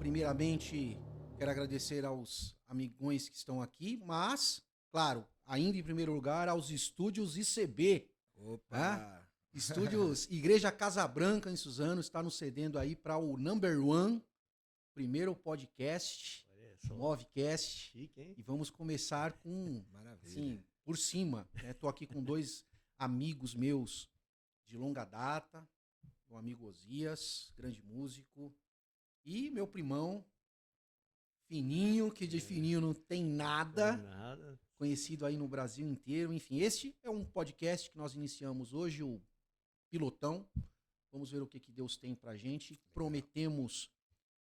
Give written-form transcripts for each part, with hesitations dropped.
primeiramente, quero agradecer aos amigões que estão aqui, mas, claro, ainda em primeiro lugar, aos estúdios ICB, né? Opa! Estúdios Igreja Casa Branca, em Suzano, está nos cedendo aí para o Number One, primeiro podcast, Olha só. Movecast, Chique, hein? e vamos começar com, Maravilha. assim, por cima, né? Tô aqui com dois amigos meus de longa data, meu amigo Osias, grande músico, e meu primão, Fininho, que de Fininho não tem nada, Nada. conhecido aí no Brasil inteiro. Enfim, este é um podcast que nós iniciamos hoje, o Pilotão. Vamos ver o que Deus tem pra gente. Prometemos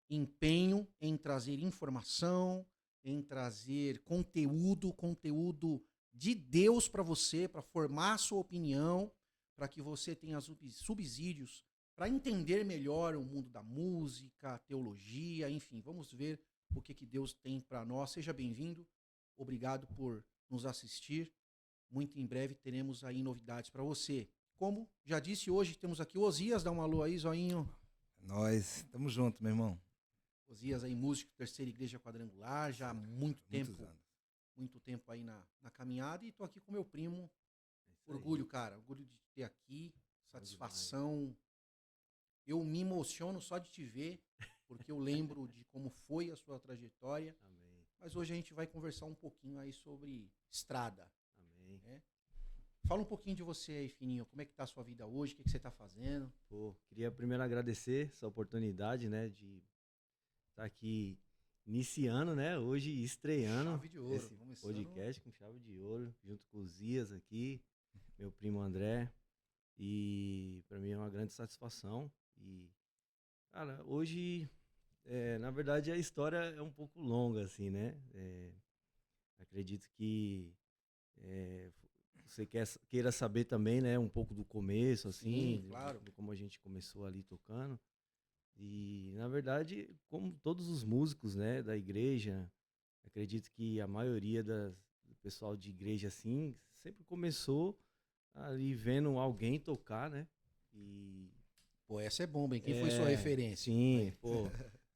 empenho em trazer informação, em trazer conteúdo de Deus para você, para formar a sua opinião, para que você tenha subsídios para entender melhor o mundo da música, teologia, enfim, vamos ver o que Deus tem para nós. Seja bem-vindo, obrigado por nos assistir. Muito em breve teremos aí novidades para você. Como já disse, hoje temos aqui o Osias, dá um alô aí, zoinho. Nós, tamo junto, meu irmão. Osias aí, músico, terceira igreja quadrangular, já há muito Muitos tempo, anos. muito tempo aí na caminhada, e tô aqui com meu primo. Orgulho, cara, orgulho de te ter aqui, satisfação. Eu me emociono só de te ver, porque eu lembro de como foi a sua trajetória, Amém. mas hoje a gente vai conversar um pouquinho aí sobre estrada. Amém. né? Fala um pouquinho de você aí, Fininho, como é que tá a sua vida hoje, o que você tá fazendo? Pô, queria primeiro agradecer essa oportunidade, né, de estar aqui iniciando, né, hoje estreando Chave de ouro, esse começando. podcast com chave de ouro, junto com o Zias aqui, meu primo André, e para mim é uma grande satisfação. E, cara, hoje, na verdade, a história é um pouco longa, assim, né, acredito que você queira saber também, né, um pouco do começo, assim, Sim, claro. de como a gente começou ali tocando. E, na verdade, como todos os músicos, né, da igreja, acredito que a maioria do pessoal de igreja, assim, sempre começou ali vendo alguém tocar, né? E, Pô, essa é bomba, hein? Quem foi sua referência? sim, pô,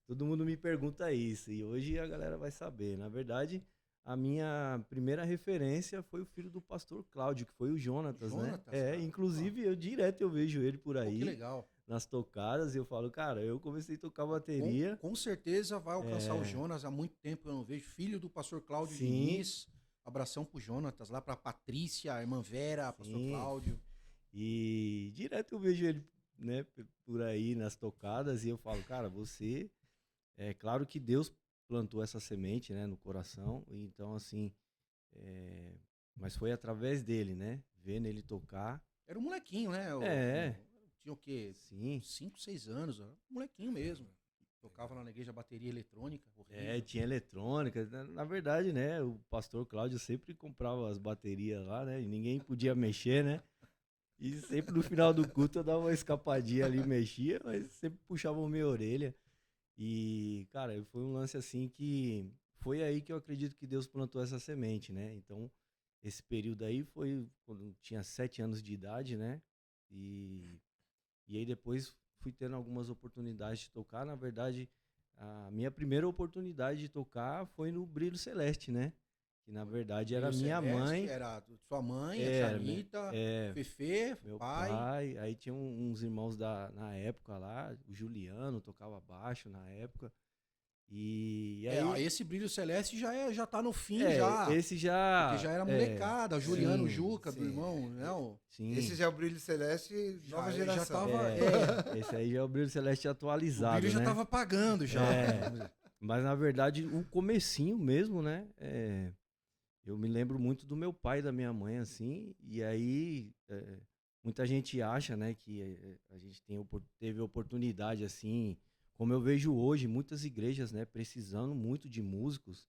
todo mundo me pergunta isso, e hoje a galera vai saber. Na verdade, a minha primeira referência foi o filho do pastor Cláudio, que foi o Jonatas, né? Jonatas, cara? Inclusive, eu vejo ele por Pô, que aí legal. nas tocadas, e eu falo, cara, eu comecei a tocar bateria. Com certeza vai alcançar o Jonas, há muito tempo que eu não vejo. Filho do pastor Cláudio Sim. Diniz. Abração pro Jonatas, lá pra Patrícia, a irmã Vera, pastor Sim. Cláudio. E direto eu vejo ele, né, por aí nas tocadas, e eu falo, cara, você, é claro que Deus plantou essa semente, né, no coração, então assim, mas foi através dele, né, vendo ele tocar. Era um molequinho, né? Tinha o quê? Sim. 5, 6 anos, ó. Molequinho mesmo. Tocava lá na igreja bateria eletrônica. Horrível. Tinha eletrônica. Na verdade, né, o pastor Cláudio sempre comprava as baterias lá, né, e ninguém podia mexer, né. E sempre no final do culto eu dava uma escapadinha ali, mexia, mas sempre puxava minha orelha. E, cara, foi um lance assim que foi aí que eu acredito que Deus plantou essa semente, né? Então, esse período aí foi quando eu tinha 7 anos de idade, né? E aí depois fui tendo algumas oportunidades de tocar. Na verdade, a minha primeira oportunidade de tocar foi no Brilho Celeste, né? Que na verdade era Brilho minha Celeste, mãe. Era sua mãe, a Era, Janita, é, Fefe, meu pai. pai. Aí tinha uns irmãos na época lá, o Juliano tocava baixo na época. E aí. Esse Brilho Celeste já tá no fim, já. Esse já. Porque já era molecada, Juliano, sim, Juca, do sim. irmão, né? Sim. Esse já é o Brilho Celeste, nova Já geração. tava. Esse aí já é o Brilho Celeste O atualizado, Brilho já né? tava pagando já. Mas na verdade, o comecinho mesmo, né? Eu me lembro muito do meu pai e da minha mãe, assim, e aí muita gente acha, né, que a gente teve oportunidade, assim, como eu vejo hoje, muitas igrejas, né, precisando muito de músicos,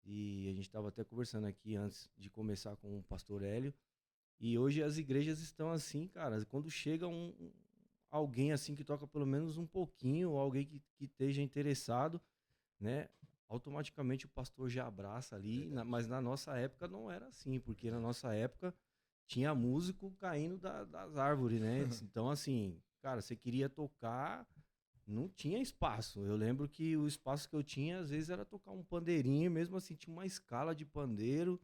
e a gente estava até conversando aqui antes de começar com o pastor Hélio, e hoje as igrejas estão assim, cara, quando chega alguém assim que toca pelo menos um pouquinho, ou alguém que esteja interessado, né, automaticamente o pastor já abraça ali, mas na nossa época não era assim, porque na nossa época tinha músico caindo das árvores, né? Então, assim, cara, você queria tocar, não tinha espaço. Eu lembro que o espaço que eu tinha, às vezes, era tocar um pandeirinho, mesmo assim, tinha uma escala de pandeiro,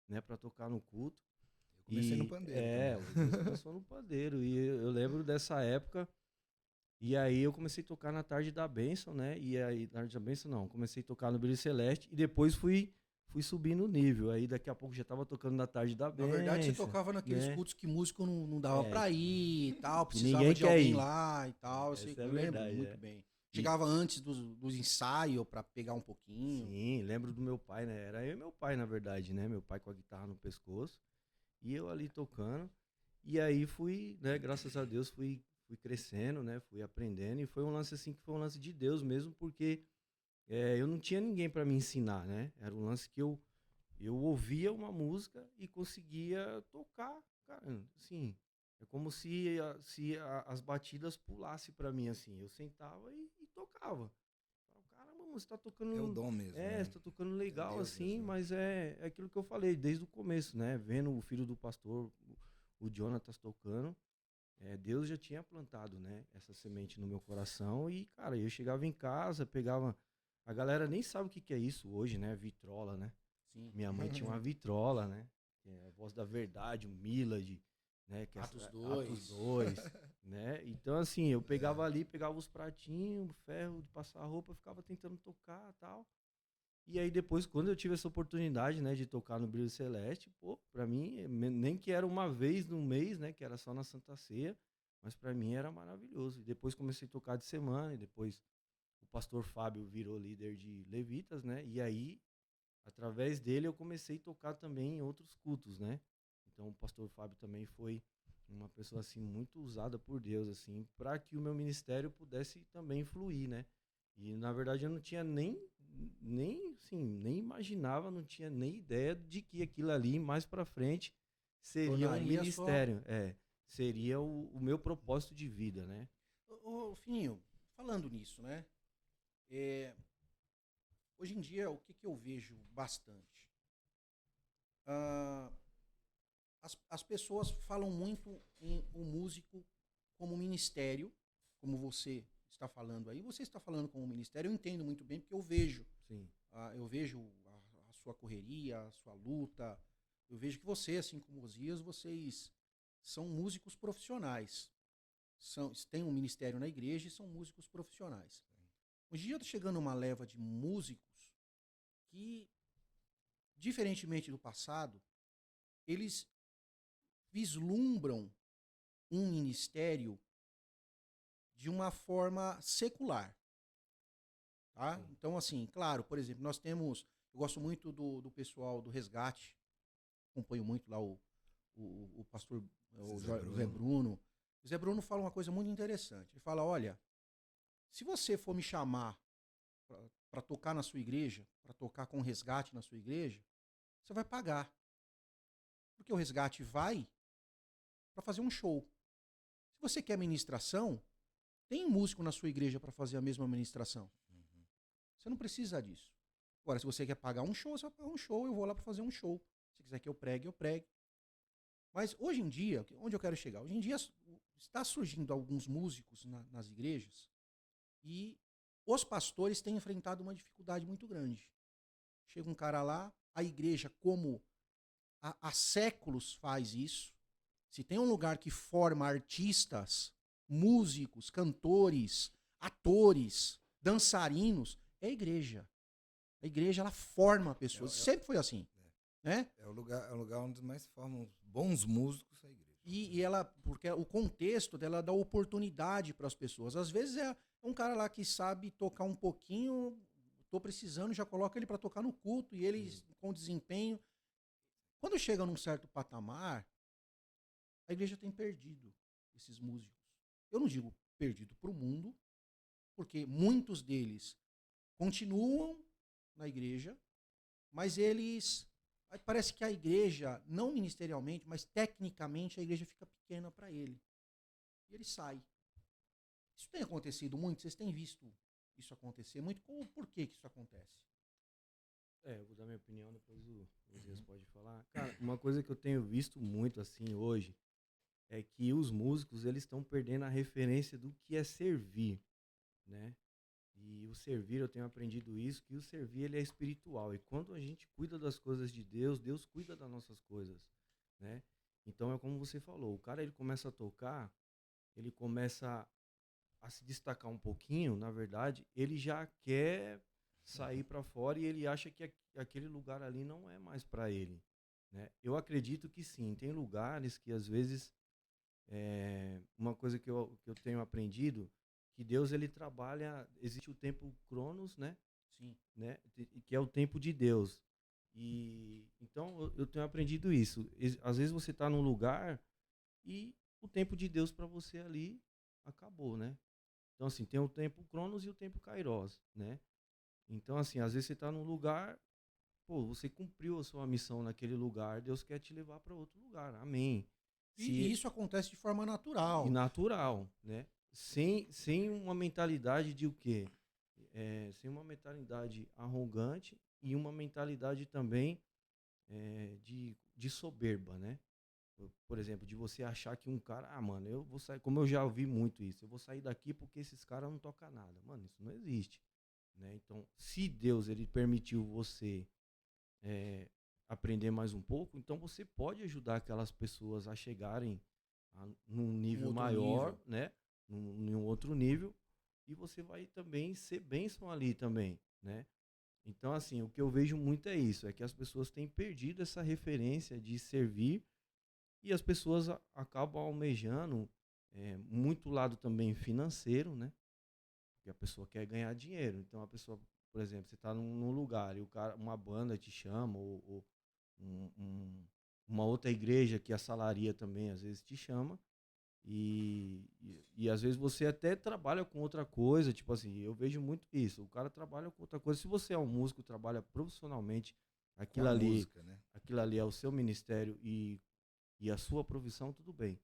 né, pra tocar no culto. Eu comecei no pandeiro É, também. você começou no pandeiro. E eu lembro dessa época. E aí eu comecei a tocar na Tarde da Bênção, né? E aí, Tarde da Bênção não, comecei a tocar no Brilho Celeste e depois fui subindo o nível. Aí daqui a pouco já tava tocando na Tarde da Na Bênção. verdade, você tocava naqueles né? cultos que músico não dava É, pra ir e tal, que precisava ninguém de quer alguém ir. lá e tal. Essa é a Eu lembro verdade, muito é. bem. Chegava antes dos ensaios pra pegar um pouquinho. Sim, lembro do meu pai, né? Era eu e meu pai, na verdade, né? Meu pai com a guitarra no pescoço e eu ali tocando. E aí fui, né? Graças a Deus fui crescendo, né? Fui aprendendo e foi um lance assim que foi um lance de Deus mesmo, porque eu não tinha ninguém para me ensinar, né? Era um lance que eu ouvia uma música e conseguia tocar, cara, assim, é como se as batidas pulassem para mim, assim, eu sentava e tocava. Falava, caramba, você tá É o tocando, dom mesmo, né? você tá tocando legal, Deus assim, mesmo. mas é aquilo que eu falei desde o começo, né? Vendo o filho do pastor, o Jonatas tocando, Deus já tinha plantado, né, essa semente no meu coração e, cara, eu chegava em casa, pegava. A galera nem sabe o que que é isso hoje, né? Vitrola, né? Sim. Minha mãe tinha uma vitrola, né? Que é a Voz da Verdade, o Millard, né? Que é Atos Atos 2. 2, né? Então, assim, eu pegava ali, pegava os pratinhos, ferro de passar roupa, ficava tentando tocar e tal. E aí depois, quando eu tive essa oportunidade, né, de tocar no Brilho Celeste, pô, pra mim, nem que era uma vez no mês, né, que era só na Santa Ceia, mas pra mim era maravilhoso. E depois comecei a tocar de semana, e depois o pastor Fábio virou líder de levitas, né, e aí, através dele, eu comecei a tocar também em outros cultos, né. Então o pastor Fábio também foi uma pessoa, assim, muito usada por Deus, assim, para que o meu ministério pudesse também fluir, né. E, na verdade, eu não tinha nem imaginava, não tinha nem ideia de que aquilo ali, mais pra frente, seria um Tornaria só. ministério. Seria o meu propósito de vida, né? Ô, Fininho, falando nisso, né? é, Hoje em dia, o que eu vejo bastante? Ah, as pessoas falam muito em o músico como ministério, como você está falando aí. Você está falando como ministério, eu entendo muito bem, porque eu vejo. Sim, Eu vejo a sua correria, a sua luta. Eu vejo que você, assim como os Osias, vocês são músicos profissionais. Têm um ministério na igreja e são músicos profissionais. Hoje em dia está chegando uma leva de músicos que, diferentemente do passado, eles vislumbram um ministério de uma forma secular. Tá? sim. Então, assim, claro, por exemplo, nós temos. Eu gosto muito do pessoal do Resgate, acompanho muito lá o pastor o Zé Bruno. O Zé Bruno fala uma coisa muito interessante. Ele fala: olha, se você for me chamar para tocar na sua igreja, para tocar com resgate na sua igreja, você vai pagar. Porque o resgate vai para fazer um show. Se você quer ministração, tem músico na sua igreja para fazer a mesma ministração. Você não precisa disso. Agora, se você quer pagar um show, você vai pagar um show, eu vou lá para fazer um show. Se quiser que eu pregue, eu pregue. Mas hoje em dia, onde eu quero chegar? Hoje em dia está surgindo alguns músicos nas igrejas e os pastores têm enfrentado uma dificuldade muito grande. Chega um cara lá, a igreja, como há séculos faz isso, se tem um lugar que forma artistas, músicos, cantores, atores, dançarinos, é a igreja. A igreja, ela forma pessoas. Sempre foi assim, né? É o lugar onde mais formam bons músicos, é a igreja. E ela, porque o contexto dela dá oportunidade para as pessoas. Às vezes é um cara lá que sabe tocar um pouquinho, tô precisando, já coloca ele para tocar no culto e ele com desempenho. Quando chega num certo patamar, a igreja tem perdido esses músicos. Eu não digo perdido para o mundo, porque muitos deles continuam na igreja, mas eles. Parece que a igreja, não ministerialmente, mas tecnicamente, a igreja fica pequena para ele. E ele sai. Isso tem acontecido muito? Vocês têm visto isso acontecer muito? Por que isso acontece? Eu vou dar minha opinião, depois o Zias pode falar. Cara, uma coisa que eu tenho visto muito assim hoje é que os músicos eles estão perdendo a referência do que é servir. né? E o servir, eu tenho aprendido isso, que o servir ele é espiritual. E quando a gente cuida das coisas de Deus, Deus cuida das nossas coisas, né? Então é como você falou, o cara ele começa a tocar, ele começa a se destacar um pouquinho, na verdade, ele já quer sair para fora e ele acha que aquele lugar ali não é mais para ele, né? Eu acredito que sim, tem lugares que às vezes uma coisa que eu tenho aprendido, que Deus ele trabalha, existe o tempo Cronos, né? Sim. Né? Que é o tempo de Deus. E então eu tenho aprendido isso. Às vezes você está num lugar e o tempo de Deus para você ali acabou, né? Então assim, tem o tempo Cronos e o tempo Kairos, né? Então assim, às vezes você está num lugar, pô, você cumpriu a sua missão naquele lugar, Deus quer te levar para outro lugar. Amém. E isso acontece de forma natural. E natural, né? Sem uma mentalidade de o quê? Sem uma mentalidade arrogante e uma mentalidade também de soberba, né? Por exemplo, de você achar que um cara, mano, eu vou sair, como eu já ouvi muito isso, eu vou sair daqui porque esses caras não tocam nada. Mano, isso não existe, né? Então, se Deus ele permitiu você aprender mais um pouco, então você pode ajudar aquelas pessoas a chegarem num nível outro maior, nível. né? Num outro nível, e você vai também ser bênção ali também, né? Então, assim, o que eu vejo muito é isso, é que as pessoas têm perdido essa referência de servir e as pessoas acabam almejando muito lado também financeiro, né? Porque a pessoa quer ganhar dinheiro. Então, a pessoa, por exemplo, você está num lugar e o cara, uma banda te chama ou um- um- uma outra igreja que assalaria também às vezes te chama e às vezes você até trabalha com outra coisa, tipo assim, eu vejo muito isso, o cara trabalha com outra coisa, se você é um músico, trabalha profissionalmente, Com aquilo a ali, música, né? aquilo ali é o seu ministério e a sua profissão, tudo bem.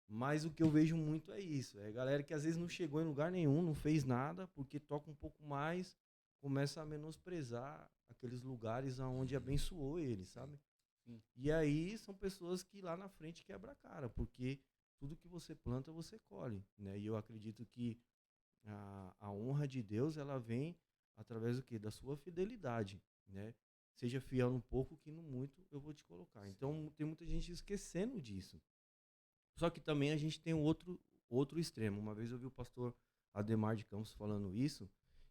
Mas o que eu vejo muito é isso, é galera que às vezes não chegou em lugar nenhum, não fez nada, porque toca um pouco mais, começa a menosprezar aqueles lugares aonde abençoou ele, sabe? Sim. E aí são pessoas que lá na frente quebra a cara, porque tudo que você planta, você colhe, né? E eu acredito que a honra de Deus, ela vem através do quê? Da sua fidelidade, né? Seja fiel no pouco que no muito eu vou te colocar. Então tem muita gente esquecendo disso. Só que também a gente tem um outro extremo. Uma vez eu vi o pastor Ademar de Campos falando isso,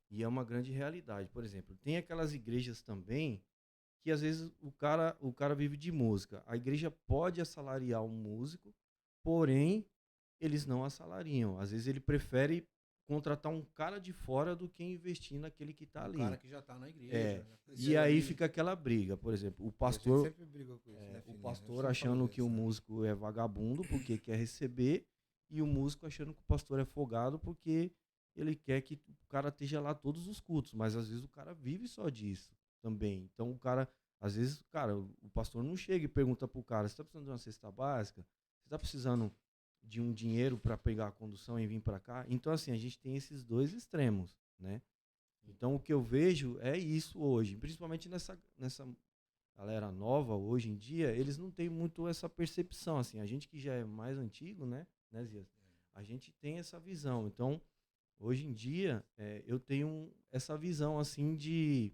e é uma grande realidade. Por exemplo, tem aquelas igrejas também que às vezes o cara vive de música. A igreja pode assalariar um músico, porém eles não assalariam. Às vezes ele prefere contratar um cara de fora do que investir naquele que está Um ali. cara que já tá na igreja. É. Isso E aí aí- fica aquela briga, por exemplo, E a gente pastor sempre brigou com isso, né, o Fininho? pastor Eu sempre achando falo que o disso, né? músico é vagabundo porque quer receber, e o músico achando que o pastor é folgado porque ele quer que o cara esteja lá todos os cultos, mas às vezes o cara vive só disso também. Então o cara, às vezes, cara, o pastor não chega e pergunta pro cara: você tá precisando de uma cesta básica? Você tá precisando de um dinheiro para pegar a condução e vir para cá? Então assim, a gente tem esses dois extremos, né? Então o que eu vejo é isso hoje, principalmente nessa galera nova hoje em dia, eles não têm muito essa percepção, assim, a gente que já é mais antigo, né, Zias? A gente tem essa visão. Então, hoje em dia, eu tenho essa visão, assim, de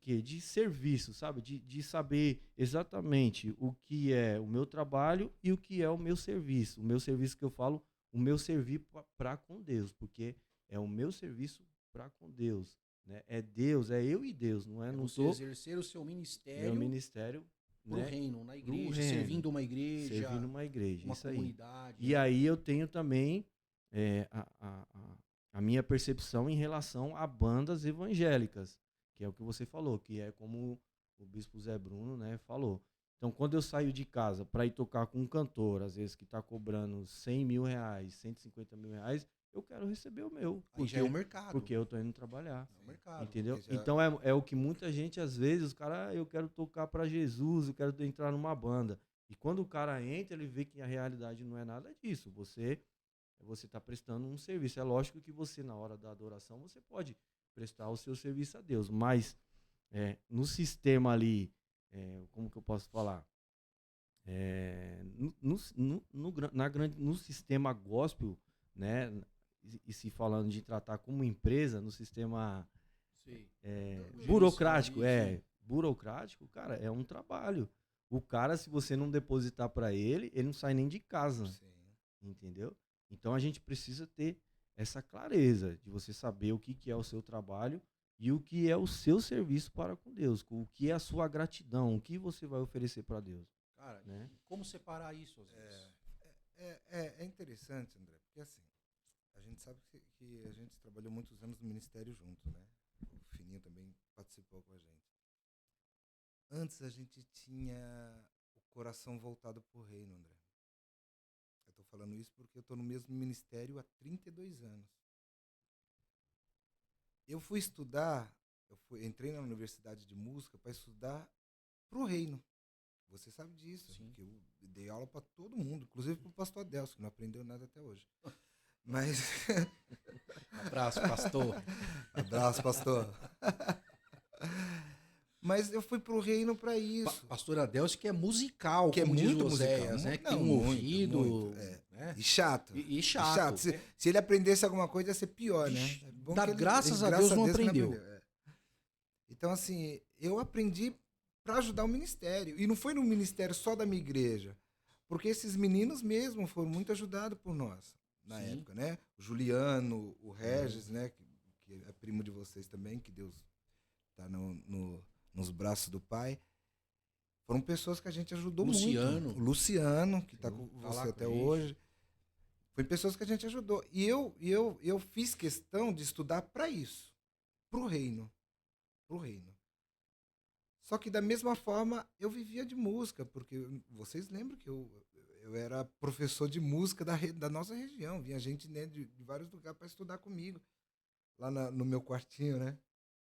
quê? De serviço, sabe? De saber exatamente o que é o meu trabalho e o que é o meu serviço. O meu serviço que eu falo, o meu servir para com Deus, porque é o meu serviço para com Deus, né? É Deus, é eu e Deus, não é? É Não você tô exercer o seu meu ministério ministério, pro né? reino, na Pro igreja, reino, servindo uma igreja, servindo uma igreja, uma isso aí. comunidade. E Né? aí eu tenho também a minha percepção em relação a bandas evangélicas, que é o que você falou, que é como o bispo Zé Bruno, né, falou. Então, quando eu saio de casa para ir tocar com um cantor, às vezes que está cobrando 100 mil reais, 150 mil reais, eu quero receber o meu. Aí já é o mercado. Porque eu tô indo trabalhar. É o mercado. Entendeu? Porque já- Então é o que muita gente, às vezes, os caras, eu quero tocar para Jesus, eu quero entrar numa banda. E quando o cara entra, ele vê que a realidade não é nada disso. Você está prestando um serviço. É lógico que você, na hora da adoração, você pode prestar o seu serviço a Deus. Mas no sistema ali, como que eu posso falar? No sistema gospel, né? e se falando de tratar como empresa no sistema Sim. burocrático, Sim. burocrático, cara, é um trabalho. O cara, se você não depositar para ele não sai nem de casa, Sim. entendeu? Então a gente precisa ter essa clareza de você saber o que é o seu trabalho e o que é o seu serviço para com Deus, o que é a sua gratidão, o que você vai oferecer para Deus, Cara, né? como separar isso às vezes? É interessante, André, porque assim, a gente sabe que a gente trabalhou muitos anos no ministério junto, né? O Fininho também participou com a gente. Antes a gente tinha o coração voltado pro reino, André. Eu tô falando isso porque eu tô no mesmo ministério há 32 anos. Eu fui estudar, entrei na universidade de música para estudar pro reino. Você sabe disso, Sim. que eu dei aula para todo mundo, inclusive pro pastor Adelso, que não aprendeu nada até hoje. Mas Abraço, pastor. abraço, pastor. Mas eu fui pro reino para isso. Pastor Adelso, que é musical, Que é como diz muito o Oséias, musical. né? Que Não, tem um muito, ouvido. muito, Né? E chato. E chato. Se ele aprendesse alguma coisa, ia ser pior, Vixe, né? É bom dá que ele- graças a graças Deus não que aprendeu. É. Então, assim, eu aprendi para ajudar o ministério. E não foi no ministério só da minha igreja. Porque esses meninos mesmo foram muito ajudados por nós, na Sim. época, né? O Juliano, o Regis, né? Que é primo de vocês também, que Deus tá nos braços do Pai. Foram pessoas que a gente ajudou Luciano. muito. O Luciano, que está Sim, com tá lá você com até a gente. hoje. Foi pessoas que a gente ajudou. E eu fiz questão de estudar para isso. Pro reino. Pro reino. Só que da mesma forma eu vivia de música, porque vocês lembram que eu era professor de música da nossa região. Vinha gente, né, de vários lugares para estudar comigo. Lá no meu quartinho, né?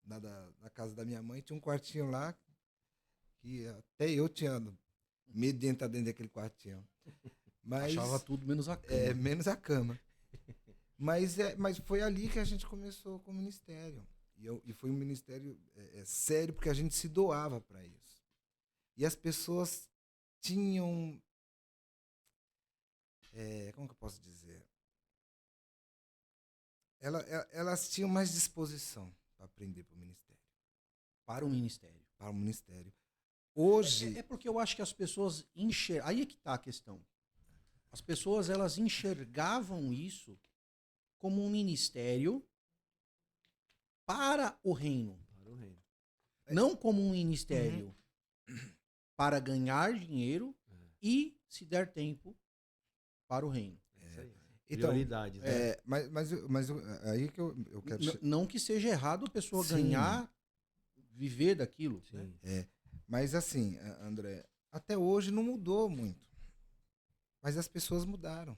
Na casa da minha mãe, tinha um quartinho lá que até eu tinha medo de entrar dentro daquele quartinho. Mas, Achava tudo menos a cama. menos a cama. Mas foi ali que a gente começou com o ministério. E foi um ministério sério, porque a gente se doava para isso. E as pessoas tinham... como que eu posso dizer? Elas tinham mais disposição para aprender para o ministério. Para o ministério. Para o ministério. Hoje... É porque eu acho que as pessoas enxergam. Aí é que tá a questão. As pessoas, elas enxergavam isso como um ministério para o reino. Para o reino. Não como um ministério para ganhar dinheiro e, se der tempo, para o reino. Isso aí. Então, Prioridades, né? mas aí que eu quero... Não que seja errado a pessoa Sim. ganhar, viver daquilo. Sim. Né? Mas assim, André, até hoje não mudou muito. Mas as pessoas mudaram.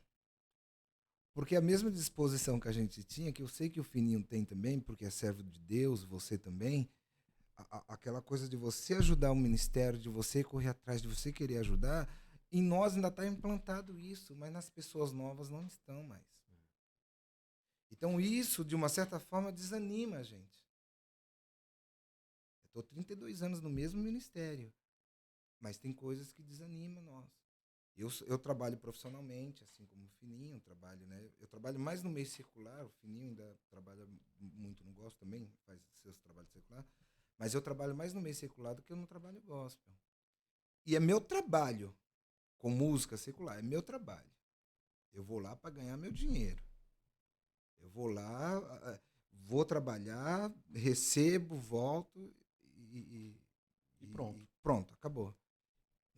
Porque a mesma disposição que a gente tinha, que eu sei que o Fininho tem também, porque é servo de Deus, você também, aquela coisa de você ajudar o ministério, de você correr atrás, de você querer ajudar, em nós ainda está implantado isso, mas nas pessoas novas não estão mais. Então isso, de uma certa forma, desanima a gente. Eu estou 32 anos no mesmo ministério, mas tem coisas que desanimam nós. Eu trabalho profissionalmente, assim como o Fininho trabalha, né? Eu trabalho mais no meio secular, o Fininho ainda trabalha muito no gospel também, faz seus trabalhos secular, mas eu trabalho mais no meio secular do que eu no trabalho gospel. E é meu trabalho, com música secular, é meu trabalho. Eu vou lá para ganhar meu dinheiro. Eu vou lá, vou trabalhar, recebo, volto e pronto. E pronto, acabou.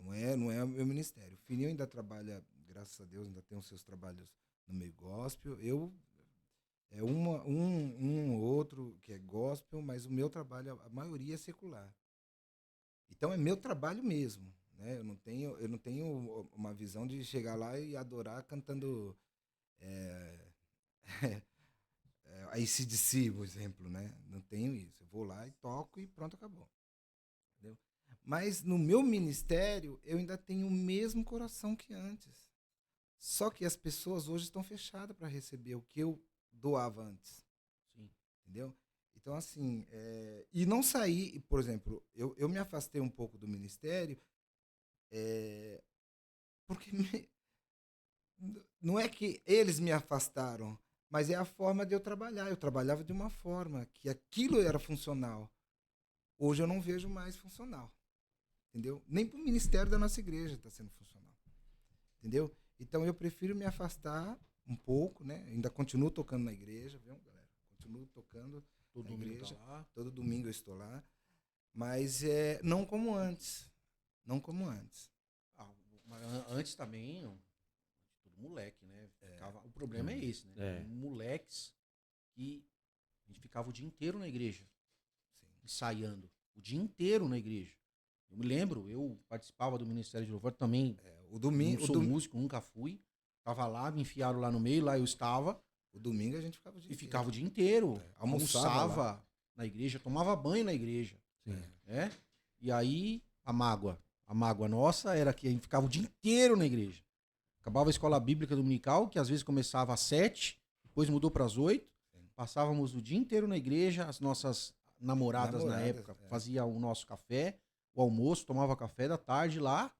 Não é o meu ministério. O Fininho ainda trabalha, graças a Deus, ainda tem os seus trabalhos no meio gospel. Eu, um ou outro que é gospel, mas o meu trabalho, a maioria é secular. Então é meu trabalho mesmo. Né? Eu não tenho uma visão de chegar lá e adorar cantando a AC/DC, por exemplo. Né? Não tenho isso. Eu vou lá e toco e pronto, acabou. Entendeu? Mas no meu ministério, eu ainda tenho o mesmo coração que antes. Só que as pessoas hoje estão fechadas para receber o que eu doava antes. Sim. Entendeu? Então, assim, e não saí, por exemplo, eu me afastei um pouco do ministério, porque não é que eles me afastaram, Mas é a forma de eu trabalhar. Eu trabalhava de uma forma que aquilo era funcional. Hoje eu não vejo mais funcional. Entendeu? Nem para o ministério da nossa igreja está sendo funcional. Entendeu? Então eu prefiro me afastar um pouco, né? Ainda continuo tocando na igreja, viu, galera? Continuo tocando na igreja. Todo domingo eu estou lá. Mas não como antes. Não como antes. Mas antes também, tudo moleque, né? O problema é esse, né? Moleques que a gente ficava o dia inteiro na igreja. Sim. Ensaiando. O dia inteiro na igreja. Eu me lembro, eu participava do Ministério de Louvor também. Não sou músico, nunca fui. Tava lá, me enfiaram lá no meio, lá eu estava. O domingo a gente ficava o dia inteiro. E ficava o dia inteiro. Almoçava na igreja, tomava banho na igreja. Sim. E aí, a mágoa nossa era que a gente ficava o dia inteiro na igreja. Acabava a escola bíblica dominical, que às vezes começava às 7, depois mudou para as 8. Passávamos o dia inteiro na igreja, as nossas namoradas na época faziam o nosso café, o almoço, tomava café da tarde lá,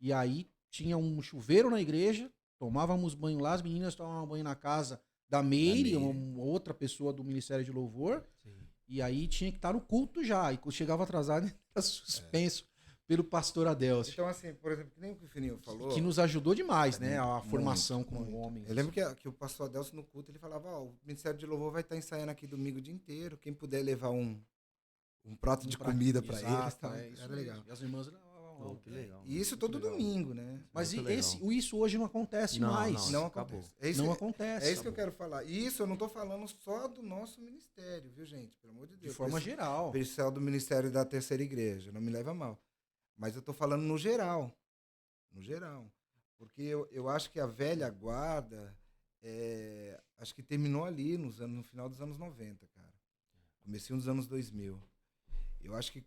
e aí tinha um chuveiro na igreja, tomávamos banho lá, as meninas tomavam banho na casa da Meire, uma outra pessoa do Ministério de Louvor. Sim. E aí tinha que estar no culto já. E chegava atrasado, era suspenso pelo pastor Adelcio. Então, assim, por exemplo, que nem o que o Fininho falou. Que nos ajudou demais, né? A formação como homens. Eu lembro que o pastor Adelcio no culto, ele falava, o Ministério de Louvor vai estar ensaiando aqui domingo o dia inteiro. Quem puder levar um prato de comida para eles. Tá? Era legal. E as irmãs que legal. E isso todo domingo, né? Mas isso hoje não acontece mais. Não acontece. Não acontece. É isso que eu quero falar. E isso eu não estou falando só do nosso ministério, viu, gente? Pelo amor de Deus. De forma geral. Pessoal do Ministério da Terceira Igreja, não me leva a mal. Mas eu estou falando no geral. No geral. Porque eu acho que a velha guarda, acho que terminou ali no final dos anos 90, cara. Comecei nos anos 2000. Eu acho que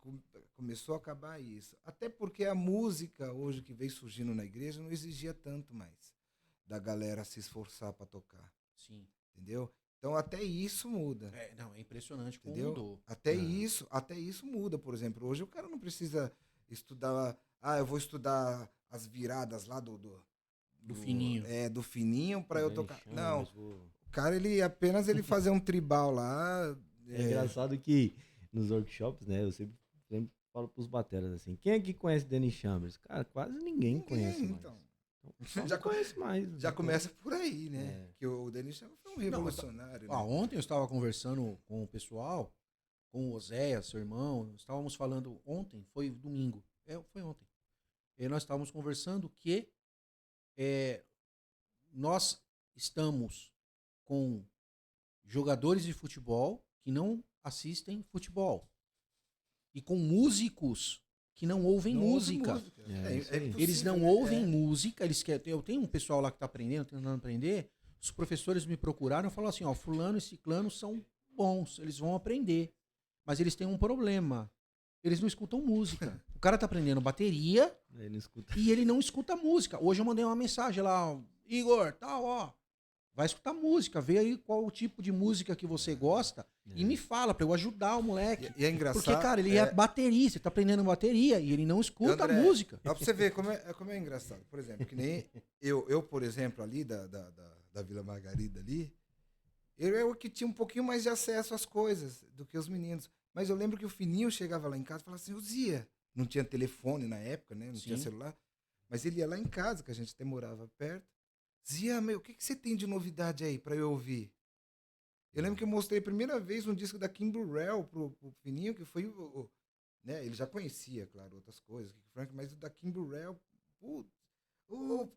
começou a acabar isso. Até porque a música hoje que veio surgindo na igreja não exigia tanto mais da galera se esforçar para tocar. Sim. Entendeu? Então até isso muda. É impressionante como entendeu? Mudou. Até isso muda, por exemplo. Hoje o cara não precisa estudar, eu vou estudar as viradas lá do Fininho. Do Fininho para eu tocar. Não. O cara, ele fazer um tribal lá. É engraçado que nos workshops, né, eu sempre falo pros bateras assim, quem aqui conhece Dennis Chambers? Cara, quase ninguém conhece mais. Então já conhece mais. Já começa por aí, né? Que o Dennis Chambers foi um revolucionário. Né? Ontem eu estava conversando com o pessoal, com o Oséias, seu irmão, estávamos falando ontem, foi domingo, foi ontem. E nós estávamos conversando que nós estamos com jogadores de futebol que não assistem futebol. E com músicos que não ouvem música. Eles não ouvem música, eles querem. Eu tenho um pessoal lá que está aprendendo, tentando aprender. Os professores me procuraram e falaram assim: fulano e ciclano são bons, eles vão aprender. Mas eles têm um problema. Eles não escutam música. O cara tá aprendendo bateria e ele não escuta música. Hoje eu mandei uma mensagem lá, Igor, vai escutar música, vê aí qual o tipo de música que você gosta e me fala pra eu ajudar o moleque. E é engraçado. Porque, cara, ele é baterista, ele tá aprendendo bateria e ele não escuta André, música. Dá pra você ver como é engraçado. Por exemplo, que nem eu por exemplo, ali da Vila Margarida ali, eu que tinha um pouquinho mais de acesso às coisas do que os meninos. Mas eu lembro que o Fininho chegava lá em casa e falava assim, Zia, não tinha telefone na época, né? Não tinha celular. Mas ele ia lá em casa, que a gente até morava perto. Zia, o que você tem de novidade aí pra eu ouvir? Eu lembro que eu mostrei a primeira vez um disco da Kim Burrell pro Fininho, que foi né? Ele já conhecia, claro, outras coisas, Frank, mas o da Kim Burrell,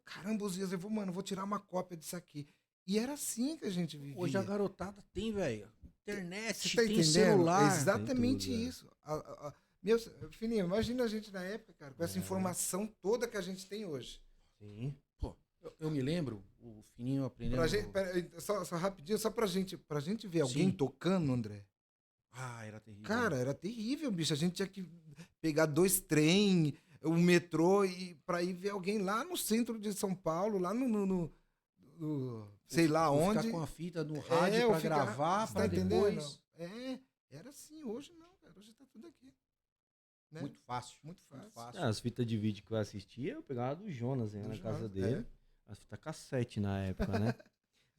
caramba, os dias eu vou tirar uma cópia disso aqui. E era assim que a gente vivia. Hoje a garotada tem, velho, internet, você tá tem entendendo? celular. É exatamente tudo, isso. Meu, Fininho, imagina a gente na época, cara, com essa informação toda que a gente tem hoje. Sim. Pô, eu me lembro, o Fininho aprendendo... Só rapidinho, só pra gente ver alguém tocando, André. Era terrível. Cara, era terrível, bicho. A gente tinha que pegar 2 trem, o metrô, e pra ir ver alguém lá no centro de São Paulo, lá no sei lá onde. Ficar com a fita no rádio pra gravar, pra depois... Era assim. Hoje não, cara. Hoje tá tudo aqui. Né? Muito fácil. As fitas de vídeo que eu assistia, eu pegava do Jonas, na casa dele. As fitas cassete na época, né?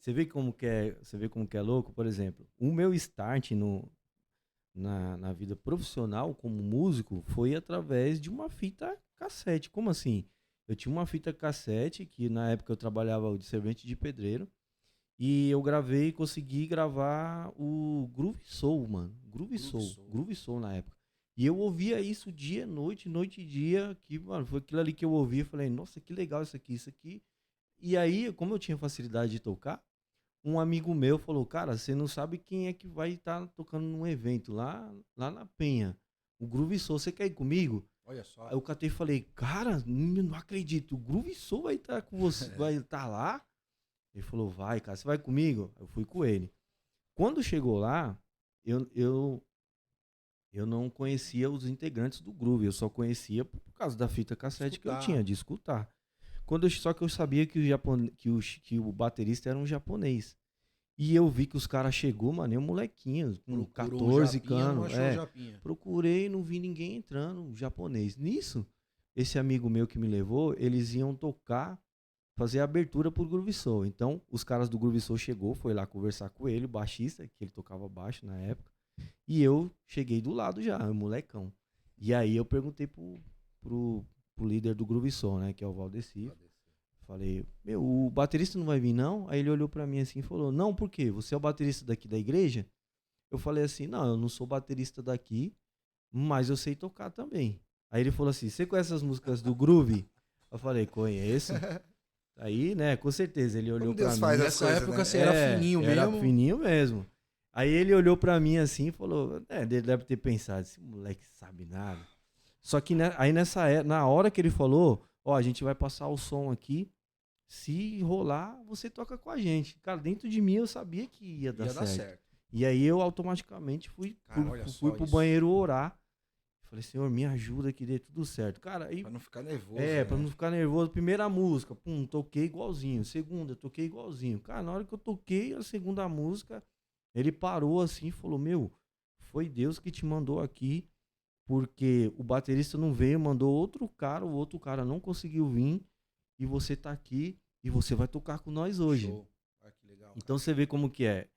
Você vê como que é louco, por exemplo. O meu start na vida profissional como músico foi através de uma fita cassete. Como assim? Eu tinha uma fita cassete que na época eu trabalhava de servente de pedreiro e eu consegui gravar o Groove Soul, mano. Groove Soul na época. E eu ouvia isso dia, noite e dia, que, mano, foi aquilo ali que eu ouvi, eu falei, nossa, que legal isso aqui. E aí, como eu tinha facilidade de tocar, um amigo meu falou, cara, você não sabe quem é que vai estar tocando num evento lá na Penha. O Groove Soul, você quer ir comigo? Olha só. Aí eu catei e falei, cara, não acredito, o Groove Soul vai estar com você, vai estar lá? Ele falou, vai, cara, você vai comigo? Eu fui com ele. Quando chegou lá, eu não conhecia os integrantes do Groove, eu só conhecia por causa da fita cassete que eu tinha, de escutar. Só que eu sabia que o baterista era um japonês. E eu vi que os caras chegou, mano, eu molequinho, com 14 anos. Procurei, não vi ninguém entrando, um japonês. Nisso, esse amigo meu que me levou, eles iam tocar, fazer a abertura pro Groove Soul. Então, os caras do Groove Soul chegou, foi lá conversar com ele, o baixista, que ele tocava baixo na época. E eu cheguei do lado já, molecão. E aí eu perguntei pro líder do Groove Soul, né, que é o Valdeci. Falei, o baterista não vai vir não? Aí ele olhou pra mim assim e falou, não, por quê? Você é o baterista daqui da igreja? Eu falei assim, não, eu não sou baterista daqui, mas eu sei tocar também. Aí ele falou assim, você conhece as músicas do Groove? Eu falei, conheço. Aí, né, com certeza, ele olhou pra mim. Nessa época você era fininho mesmo? Era fininho mesmo. Aí ele olhou pra mim assim e falou, ele deve ter pensado, esse moleque sabe nada. Só que aí na hora que ele falou, ó, a gente vai passar o som aqui, se rolar, você toca com a gente. Cara, dentro de mim eu sabia que ia dar certo. E aí eu automaticamente fui pro banheiro orar. Falei, Senhor, me ajuda que dê tudo certo. Cara, aí... Pra não ficar nervoso. Pra não ficar nervoso. Primeira música, toquei igualzinho. Segunda, toquei igualzinho. Cara, na hora que eu toquei a segunda música, ele parou assim e falou, foi Deus que te mandou aqui, porque o baterista não veio, mandou outro cara, o outro cara não conseguiu vir, e você tá aqui, e você vai tocar com nós hoje. Show. Que legal, então você vê como que é.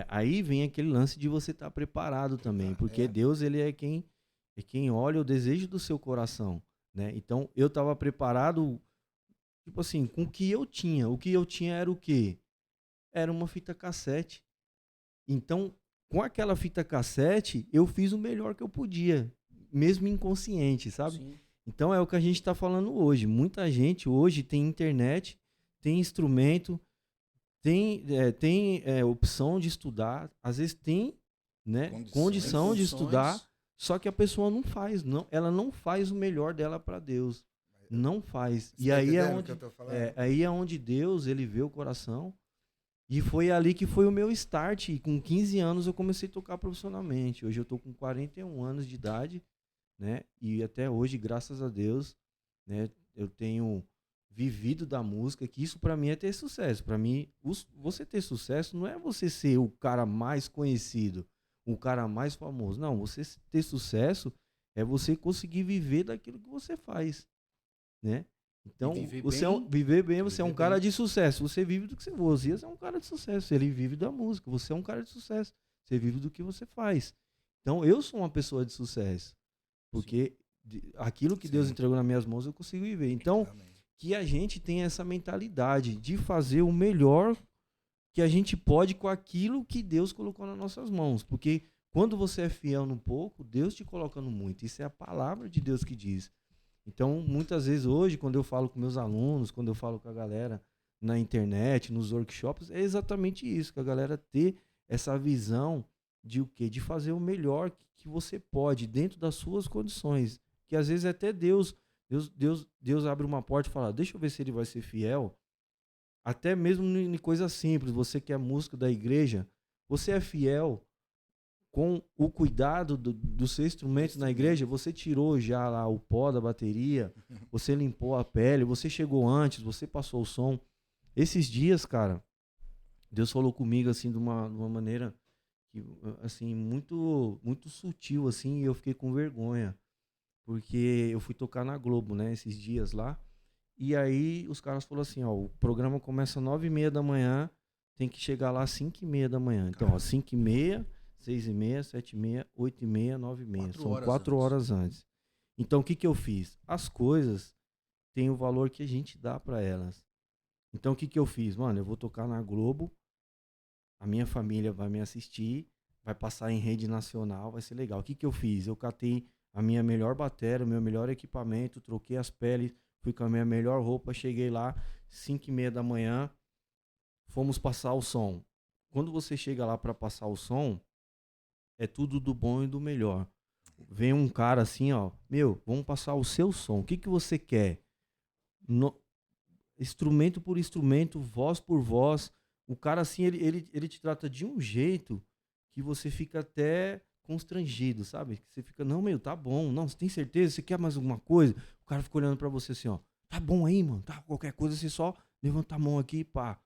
Aí vem aquele lance de você estar preparado também, porque Deus, ele é quem olha o desejo do seu coração, né? Então eu tava preparado, tipo assim, com o que eu tinha. O que eu tinha era o quê? Era uma fita cassete. Então, com aquela fita cassete, eu fiz o melhor que eu podia, mesmo inconsciente, sabe? Sim. Então é o que a gente está falando hoje. Muita gente hoje tem internet, tem instrumento, tem opção de estudar, às vezes tem, né, condição de estudar, só que a pessoa não faz, ela não faz o melhor dela para Deus. Não faz. E aí é onde Deus, ele vê o coração. E foi ali que foi o meu start. E com 15 anos eu comecei a tocar profissionalmente. Hoje eu tô com 41 anos de idade, né? E até hoje, graças a Deus, né, eu tenho vivido da música, que isso para mim é ter sucesso. Para mim, você ter sucesso não é você ser o cara mais conhecido, o cara mais famoso. Não, você ter sucesso é você conseguir viver daquilo que você faz, né? Então, viver bem, você é um cara de sucesso. Você vive do que você é um cara de sucesso. Ele vive da música. Você é um cara de sucesso. Você vive do que você faz. Então, eu sou uma pessoa de sucesso. Porque aquilo que Deus entregou nas minhas mãos, eu consigo viver. Então, que a gente tenha essa mentalidade de fazer o melhor que a gente pode com aquilo que Deus colocou nas nossas mãos. Porque quando você é fiel no pouco, Deus te coloca no muito. Isso é a palavra de Deus que diz. Então, muitas vezes hoje, quando eu falo com meus alunos, quando eu falo com a galera na internet, nos workshops, é exatamente isso, que a galera ter essa visão de o quê? De fazer o melhor que você pode, dentro das suas condições. Que às vezes até Deus abre uma porta e fala, deixa eu ver se ele vai ser fiel. Até mesmo em coisa simples, você que é músico da igreja, você é fiel com o cuidado do seu instrumento na igreja, você tirou já lá o pó da bateria, você limpou a pele, você chegou antes, você passou o som. Esses dias, cara, Deus falou comigo assim de uma maneira que, assim, muito muito sutil assim, e eu fiquei com vergonha, porque eu fui tocar na Globo, né, esses dias lá. E aí os caras falaram assim, ó, o programa começa às 9h30 da manhã, tem que chegar lá às 5h30 da manhã. Então, ó, 5h30, 6h30, 7h30, 8h30, 9h30. São 4 horas antes. Então, o que eu fiz? As coisas têm o valor que a gente dá para elas. Então, o que eu fiz? Mano, eu vou tocar na Globo, a minha família vai me assistir, vai passar em rede nacional, vai ser legal. O que eu fiz? Eu catei a minha melhor bateria, o meu melhor equipamento, troquei as peles, fui com a minha melhor roupa, cheguei lá, 5h30 da manhã, fomos passar o som. Quando você chega lá para passar o som, é tudo do bom e do melhor. Vem um cara assim, ó, meu, vamos passar o seu som. O que você quer? Instrumento por instrumento, voz por voz. O cara assim, ele te trata de um jeito que você fica até constrangido, sabe? Você fica, não, meu, tá bom. Não, você tem certeza? Você quer mais alguma coisa? O cara fica olhando pra você assim, ó, tá bom aí, mano? Tá, qualquer coisa você só levanta a mão aqui, pá.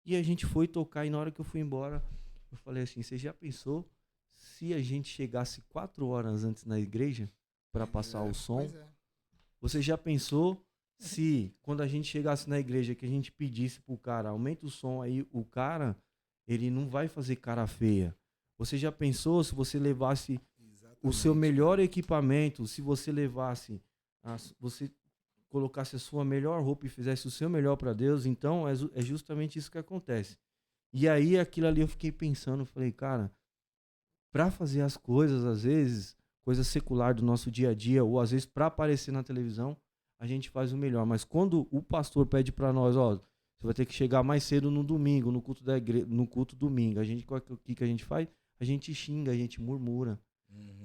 E a gente foi tocar e na hora que eu fui embora, eu falei assim, você já pensou se a gente chegasse 4 horas antes na igreja para passar o som? Você já pensou se quando a gente chegasse na igreja que a gente pedisse pro cara, aumenta o som aí, o cara, ele não vai fazer cara feia. Você já pensou se você levasse o seu melhor equipamento, se você levasse, você colocasse a sua melhor roupa e fizesse o seu melhor para Deus, então é justamente isso que acontece. E aí aquilo ali eu fiquei pensando, falei, cara, para fazer as coisas, às vezes, coisa secular do nosso dia a dia, ou às vezes para aparecer na televisão, a gente faz o melhor. Mas quando o pastor pede para nós, ó, você vai ter que chegar mais cedo no domingo, no culto da igreja, no culto domingo, o que a gente faz? A gente xinga, a gente murmura.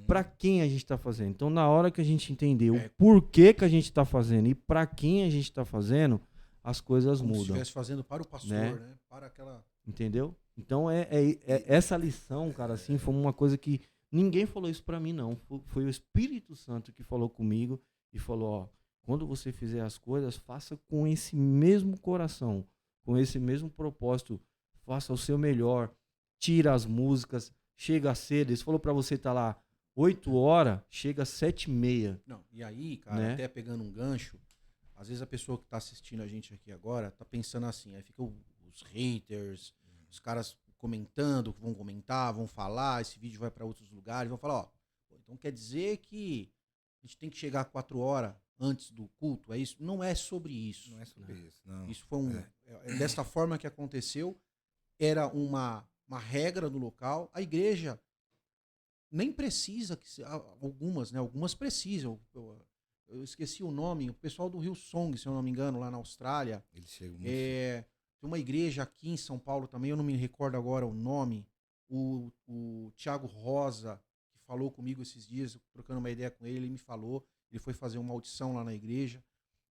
Para quem a gente está fazendo? Então, na hora que a gente entender o porquê que a gente está fazendo e para quem a gente está fazendo, as coisas mudam. Se estivesse fazendo para o pastor, né? Para aquela... Entendeu? Então, essa lição, cara, assim, foi uma coisa que ninguém falou isso para mim, não. Foi o Espírito Santo que falou comigo e falou, ó, quando você fizer as coisas, faça com esse mesmo coração, com esse mesmo propósito, faça o seu melhor, tira as músicas, chega cedo. Ele falou para você estar lá 8 horas, chega às 7h30. Não, e aí, cara, né? Até pegando um gancho, às vezes a pessoa que tá assistindo a gente aqui agora tá pensando assim, aí fica os haters, os caras comentando, vão comentar, vão falar, esse vídeo vai para outros lugares, vão falar, ó, então quer dizer que a gente tem que chegar 4 horas antes do culto, é isso? Não é sobre isso. Não é sobre isso, não. Isso foi dessa forma que aconteceu, era uma regra no local, a igreja nem precisa, algumas, né? Algumas precisam. Eu esqueci o nome, o pessoal do Hillsong, se eu não me engano, lá na Austrália. Eles chegam muito tem uma igreja aqui em São Paulo também, eu não me recordo agora o nome. O Thiago Rosa, que falou comigo esses dias, trocando uma ideia com ele me falou, ele foi fazer uma audição lá na igreja,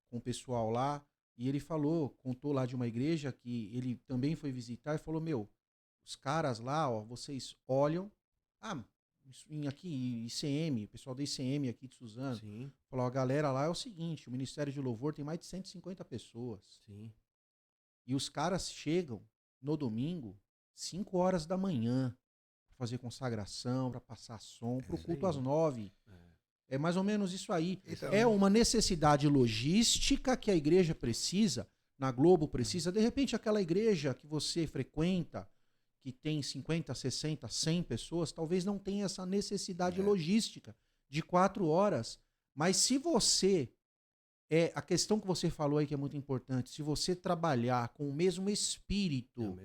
com o pessoal lá, e ele contou lá de uma igreja que ele também foi visitar e falou, meu, os caras lá, ó, vocês olham, aqui, ICM, o pessoal da ICM aqui de Suzano, Sim. Falou, a galera lá é o seguinte, o Ministério de Louvor tem mais de 150 pessoas. Sim. E os caras chegam no domingo, 5 horas da manhã, para fazer consagração, para passar som, pro culto às 9. É mais ou menos isso aí. Então, é uma necessidade logística que a igreja precisa, na Globo precisa. De repente, aquela igreja que você frequenta, que tem 50, 60, 100 pessoas, talvez não tenha essa necessidade logística de 4 horas. Mas se você, a questão que você falou aí que é muito importante, se você trabalhar com o mesmo espírito,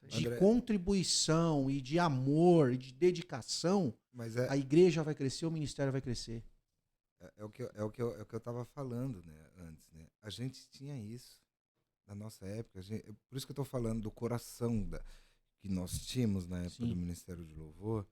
de André, contribuição e de amor e de dedicação, a igreja vai crescer, o ministério vai crescer. É o que eu estava falando, né, antes. Né? A gente tinha isso na nossa época. Por isso que eu estou falando do coração que nós tínhamos na época do Ministério de Louvor.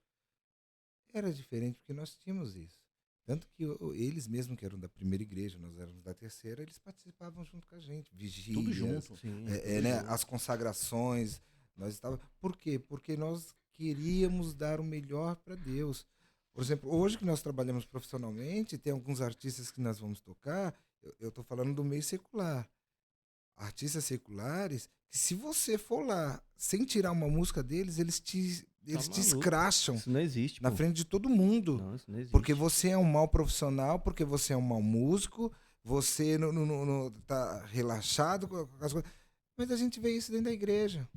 Era diferente porque nós tínhamos isso. Tanto que eles mesmo, que eram da primeira igreja, nós éramos da terceira, eles participavam junto com a gente. Vigílias, tudo junto. Né, as consagrações. Nós estávamos... Por quê? Porque nós queríamos dar o melhor para Deus. Por exemplo, hoje que nós trabalhamos profissionalmente, tem alguns artistas que nós vamos tocar, eu estou falando do meio secular. Artistas seculares, que se você for lá sem tirar uma música deles, eles te escracham. Isso não existe, na frente de todo mundo. Não, isso não existe. Porque você é um mau profissional, porque você é um mau músico, você não tá relaxado com as coisas. Mas a gente vê isso dentro da igreja.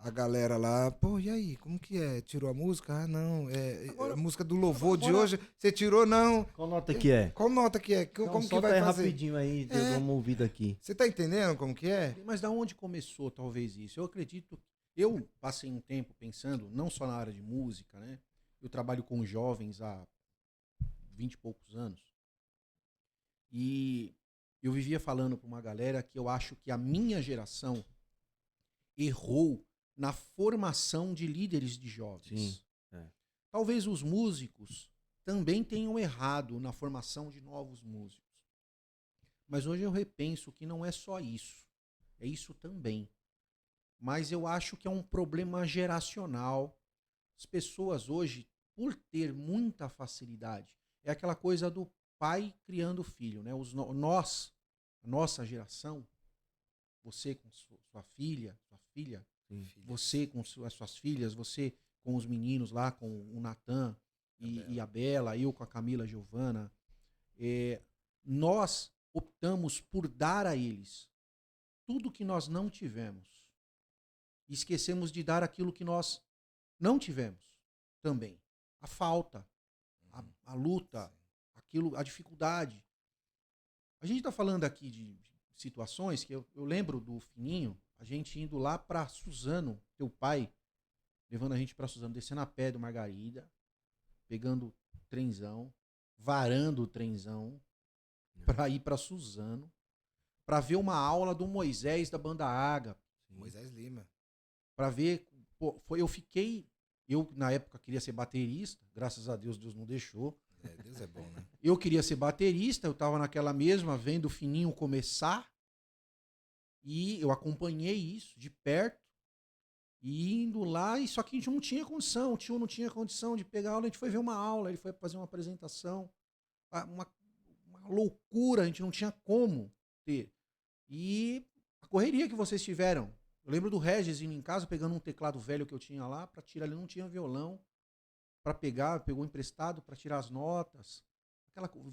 a galera lá, pô, e aí, como que é? Tirou a música? Ah, não, Agora- a música do louvor de agora- hoje, você tirou? Não. Qual nota que é? Qual nota que é? Então, Como que solta vai aí fazer? rapidinho aí, eu É. dou uma ouvida aqui. Você tá entendendo como que é? Mas da onde começou, talvez, isso? Eu acredito. Eu passei um tempo pensando, não só na área de música, né? Eu trabalho com jovens há 20 e poucos anos. E eu vivia falando para uma galera que eu acho que a minha geração errou na formação de líderes de jovens. Sim, é. Talvez os músicos também tenham errado na formação de novos músicos. Mas hoje eu repenso que não é só isso. É isso também. Mas eu acho que é um problema geracional. As pessoas hoje, por ter muita facilidade, é aquela coisa do pai criando filho, né? Nós, a nossa geração, você com sua filha, Sim. você com as suas filhas, você com os meninos lá, com o Natan e a Bela, eu com a Camila Giovana, nós optamos por dar a eles tudo que nós não tivemos. E esquecemos de dar aquilo que nós não tivemos também. A falta, a luta, a dificuldade. A gente está falando aqui de situações que eu lembro do Fininho, a gente indo lá para Suzano, teu pai, levando a gente para Suzano, descendo a pé do Margarida, pegando o trenzão, varando o trenzão, para ir para Suzano, para ver uma aula do Moisés da Banda Ágape. Moisés Lima. Para ver, eu na época queria ser baterista, graças a Deus não deixou. Deus é bom, né? Eu queria ser baterista, eu estava naquela mesma, vendo o Fininho começar, e eu acompanhei isso de perto, e indo lá, e só que a gente não tinha condição, o tio não tinha condição de pegar aula, a gente foi ver uma aula, ele foi fazer uma apresentação, uma loucura, a gente não tinha como ter. E a correria que vocês tiveram, eu lembro do Regis indo em casa, pegando um teclado velho que eu tinha lá, para tirar, ele não tinha violão, para pegar, pegou emprestado para tirar as notas.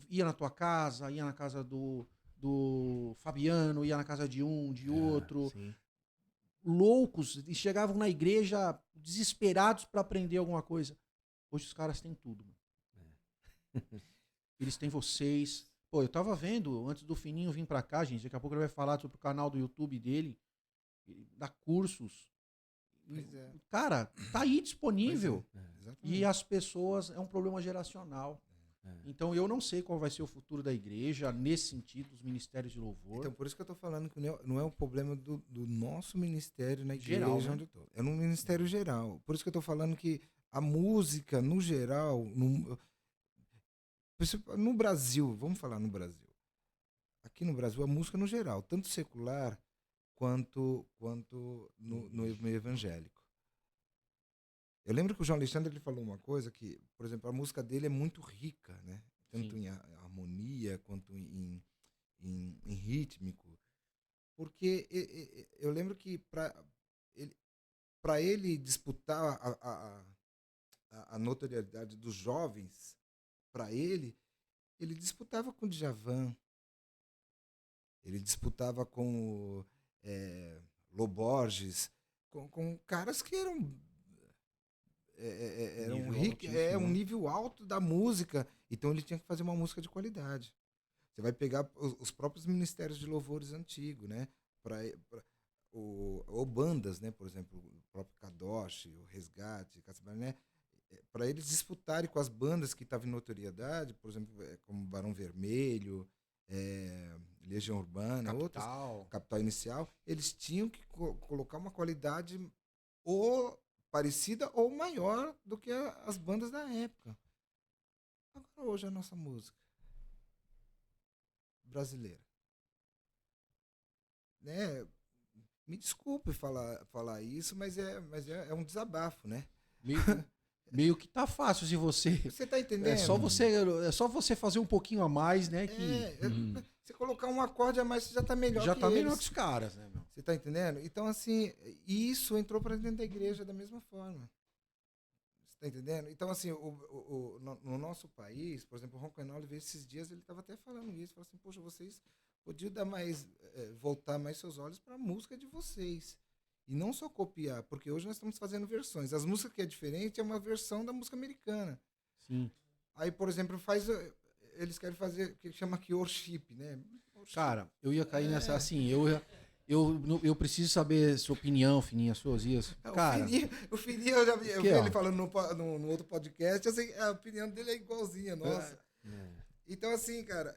Ia na tua casa, ia na casa do Fabiano, ia na casa de um, de outro. Sim. Loucos, e chegavam na igreja desesperados para aprender alguma coisa. Hoje os caras têm tudo. Eles têm vocês. Pô, eu tava vendo, antes do Fininho vir para cá, gente, daqui a pouco ele vai falar sobre o canal do YouTube dele, dá cursos. Pois é. Cara, tá aí disponível. Exatamente. E as pessoas, é um problema geracional. Então eu não sei qual vai ser o futuro da igreja nesse sentido, dos ministérios de louvor. Então, por isso que eu tô falando que não é um problema do nosso ministério na igreja Geral, né? onde eu tô. É no ministério geral. Por isso que eu tô falando que a música, no geral, no Brasil, vamos falar no Brasil. Aqui no Brasil, a música no geral, tanto secular quanto no meio evangélico. Eu lembro que o João Alexandre ele falou uma coisa que, por exemplo, a música dele é muito rica, né? Tanto Sim. em harmonia quanto em rítmico. Porque eu lembro que para ele disputar a notoriedade dos jovens, para ele disputava com o Djavan, ele disputava com Lô Borges, com caras que eram Nível um nível alto da música. Então ele tinha que fazer uma música de qualidade. Você vai pegar os próprios ministérios de louvores antigos, né? Ou bandas, né? Por exemplo, o próprio Kadosh, o Resgate, né? Para eles disputarem com as bandas que estavam em notoriedade, por exemplo, como Barão Vermelho, Legião Urbana, outras, Capital Inicial, eles tinham que colocar uma qualidade ou parecida ou maior do que as bandas da época. Agora hoje a nossa música brasileira, né? Me desculpe falar isso, mas é um desabafo, né? Meio que tá fácil se você. Você tá entendendo? É só você fazer um pouquinho a mais, né? Você colocar um acorde a mais, você já tá melhor já que tá eles. melhor que os caras, né, meu? Você tá entendendo? Então, assim, isso entrou para dentro da igreja da mesma forma. Você tá entendendo? Então, assim, no nosso país, por exemplo, o Ron Quenoli, esses dias, ele estava até falando isso. Falou assim, poxa, vocês podiam voltar mais seus olhos para a música de vocês. E não só copiar, porque hoje nós estamos fazendo versões. As músicas que é diferente é uma versão da música americana. Sim. Aí, por exemplo, eles querem fazer o que chama aqui worship, né? Worship. Cara, eu ia cair nessa, assim, eu preciso saber sua opinião, Fininha, suas ias. Cara, O Fininho, eu já vi, Aqui, ó. ele falando no outro podcast, eu sei, a opinião dele é igualzinha, nossa. Então, assim, cara,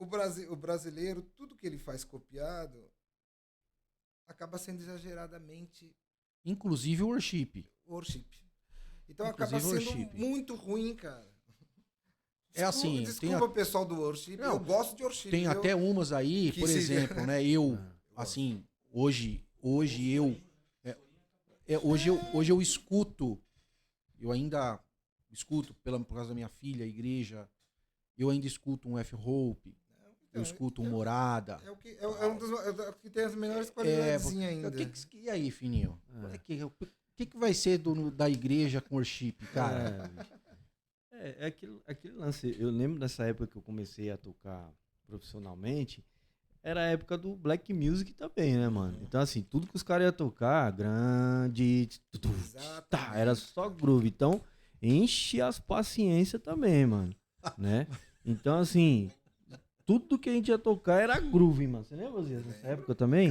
o brasileiro, tudo que ele faz copiado, acaba sendo exageradamente inclusive o worship. worship. Então Inclusive acaba sendo worship. muito ruim, cara. É assim, Desculpa o pessoal do worship, Não, eu gosto de worship. Tem até umas aí, Que por se- exemplo, né? Eu, assim, hoje eu escuto, eu ainda escuto por causa da minha filha, a igreja, eu ainda escuto um F-Hope, eu escuto um Morada. É um dos que tem as melhores qualidades ainda. E aí, Fininho? O que vai ser da igreja com worship, cara? É aquele lance. Eu lembro dessa época que eu comecei a tocar profissionalmente, era a época do black music também, né, mano? Então, assim, tudo que os caras iam tocar, grande, tá, era só groove. Então, enche as paciências também, mano, né? Então, assim, tudo que a gente ia tocar era groove, mano. Você lembra, Zias, nessa época também?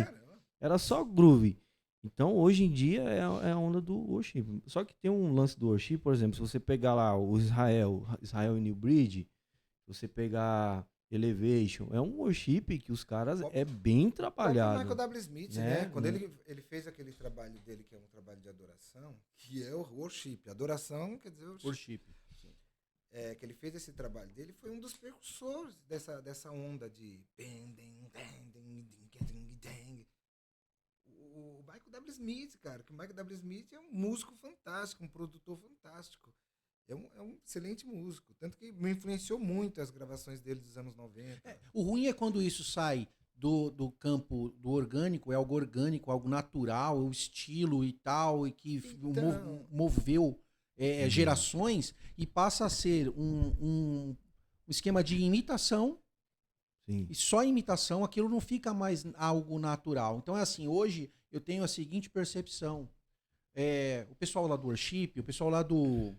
Era só groove. Então, hoje em dia, é a onda do worship. Só que tem um lance do worship, por exemplo, se você pegar lá o Israel e New Bridge, se você pegar Elevation, é um worship que os caras é bem O trabalhado. Michael W. Smith, né? né? Quando ele fez aquele trabalho dele, que é um trabalho de adoração, que é o worship. Adoração quer dizer Worship. que ele fez esse trabalho dele, foi um dos precursores dessa onda de o Michael W. Smith, cara, que o Michael W. Smith é um músico fantástico, um produtor fantástico. É um excelente músico. Tanto que me influenciou muito as gravações dele dos anos 90. O ruim é quando isso sai do campo do orgânico, é algo orgânico, algo natural, o estilo e tal, e que Então. moveu gerações e passa a ser um esquema de imitação. Sim. E só imitação, aquilo não fica mais algo natural. Então é assim, hoje eu tenho a seguinte percepção. O pessoal lá do worship, o pessoal lá do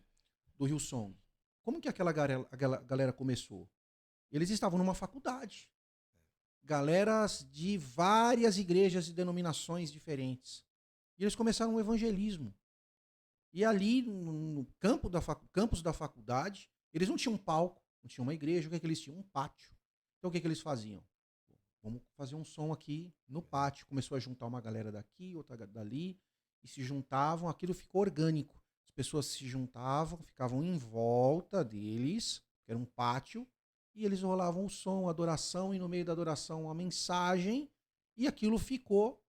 Hillsong, como que aquela galera começou? Eles estavam numa faculdade. Galeras de várias igrejas e denominações diferentes. E eles começaram um evangelismo. E ali, no campus da faculdade, eles não tinham um palco, não tinham uma igreja, o que é que eles tinham? Um pátio. Então o que é que eles faziam? Vamos fazer um som aqui no pátio. Começou a juntar uma galera daqui, outra dali, e se juntavam, aquilo ficou orgânico. As pessoas se juntavam, ficavam em volta deles, que era um pátio, e eles rolavam o som, a adoração, e no meio da adoração a mensagem, e aquilo ficou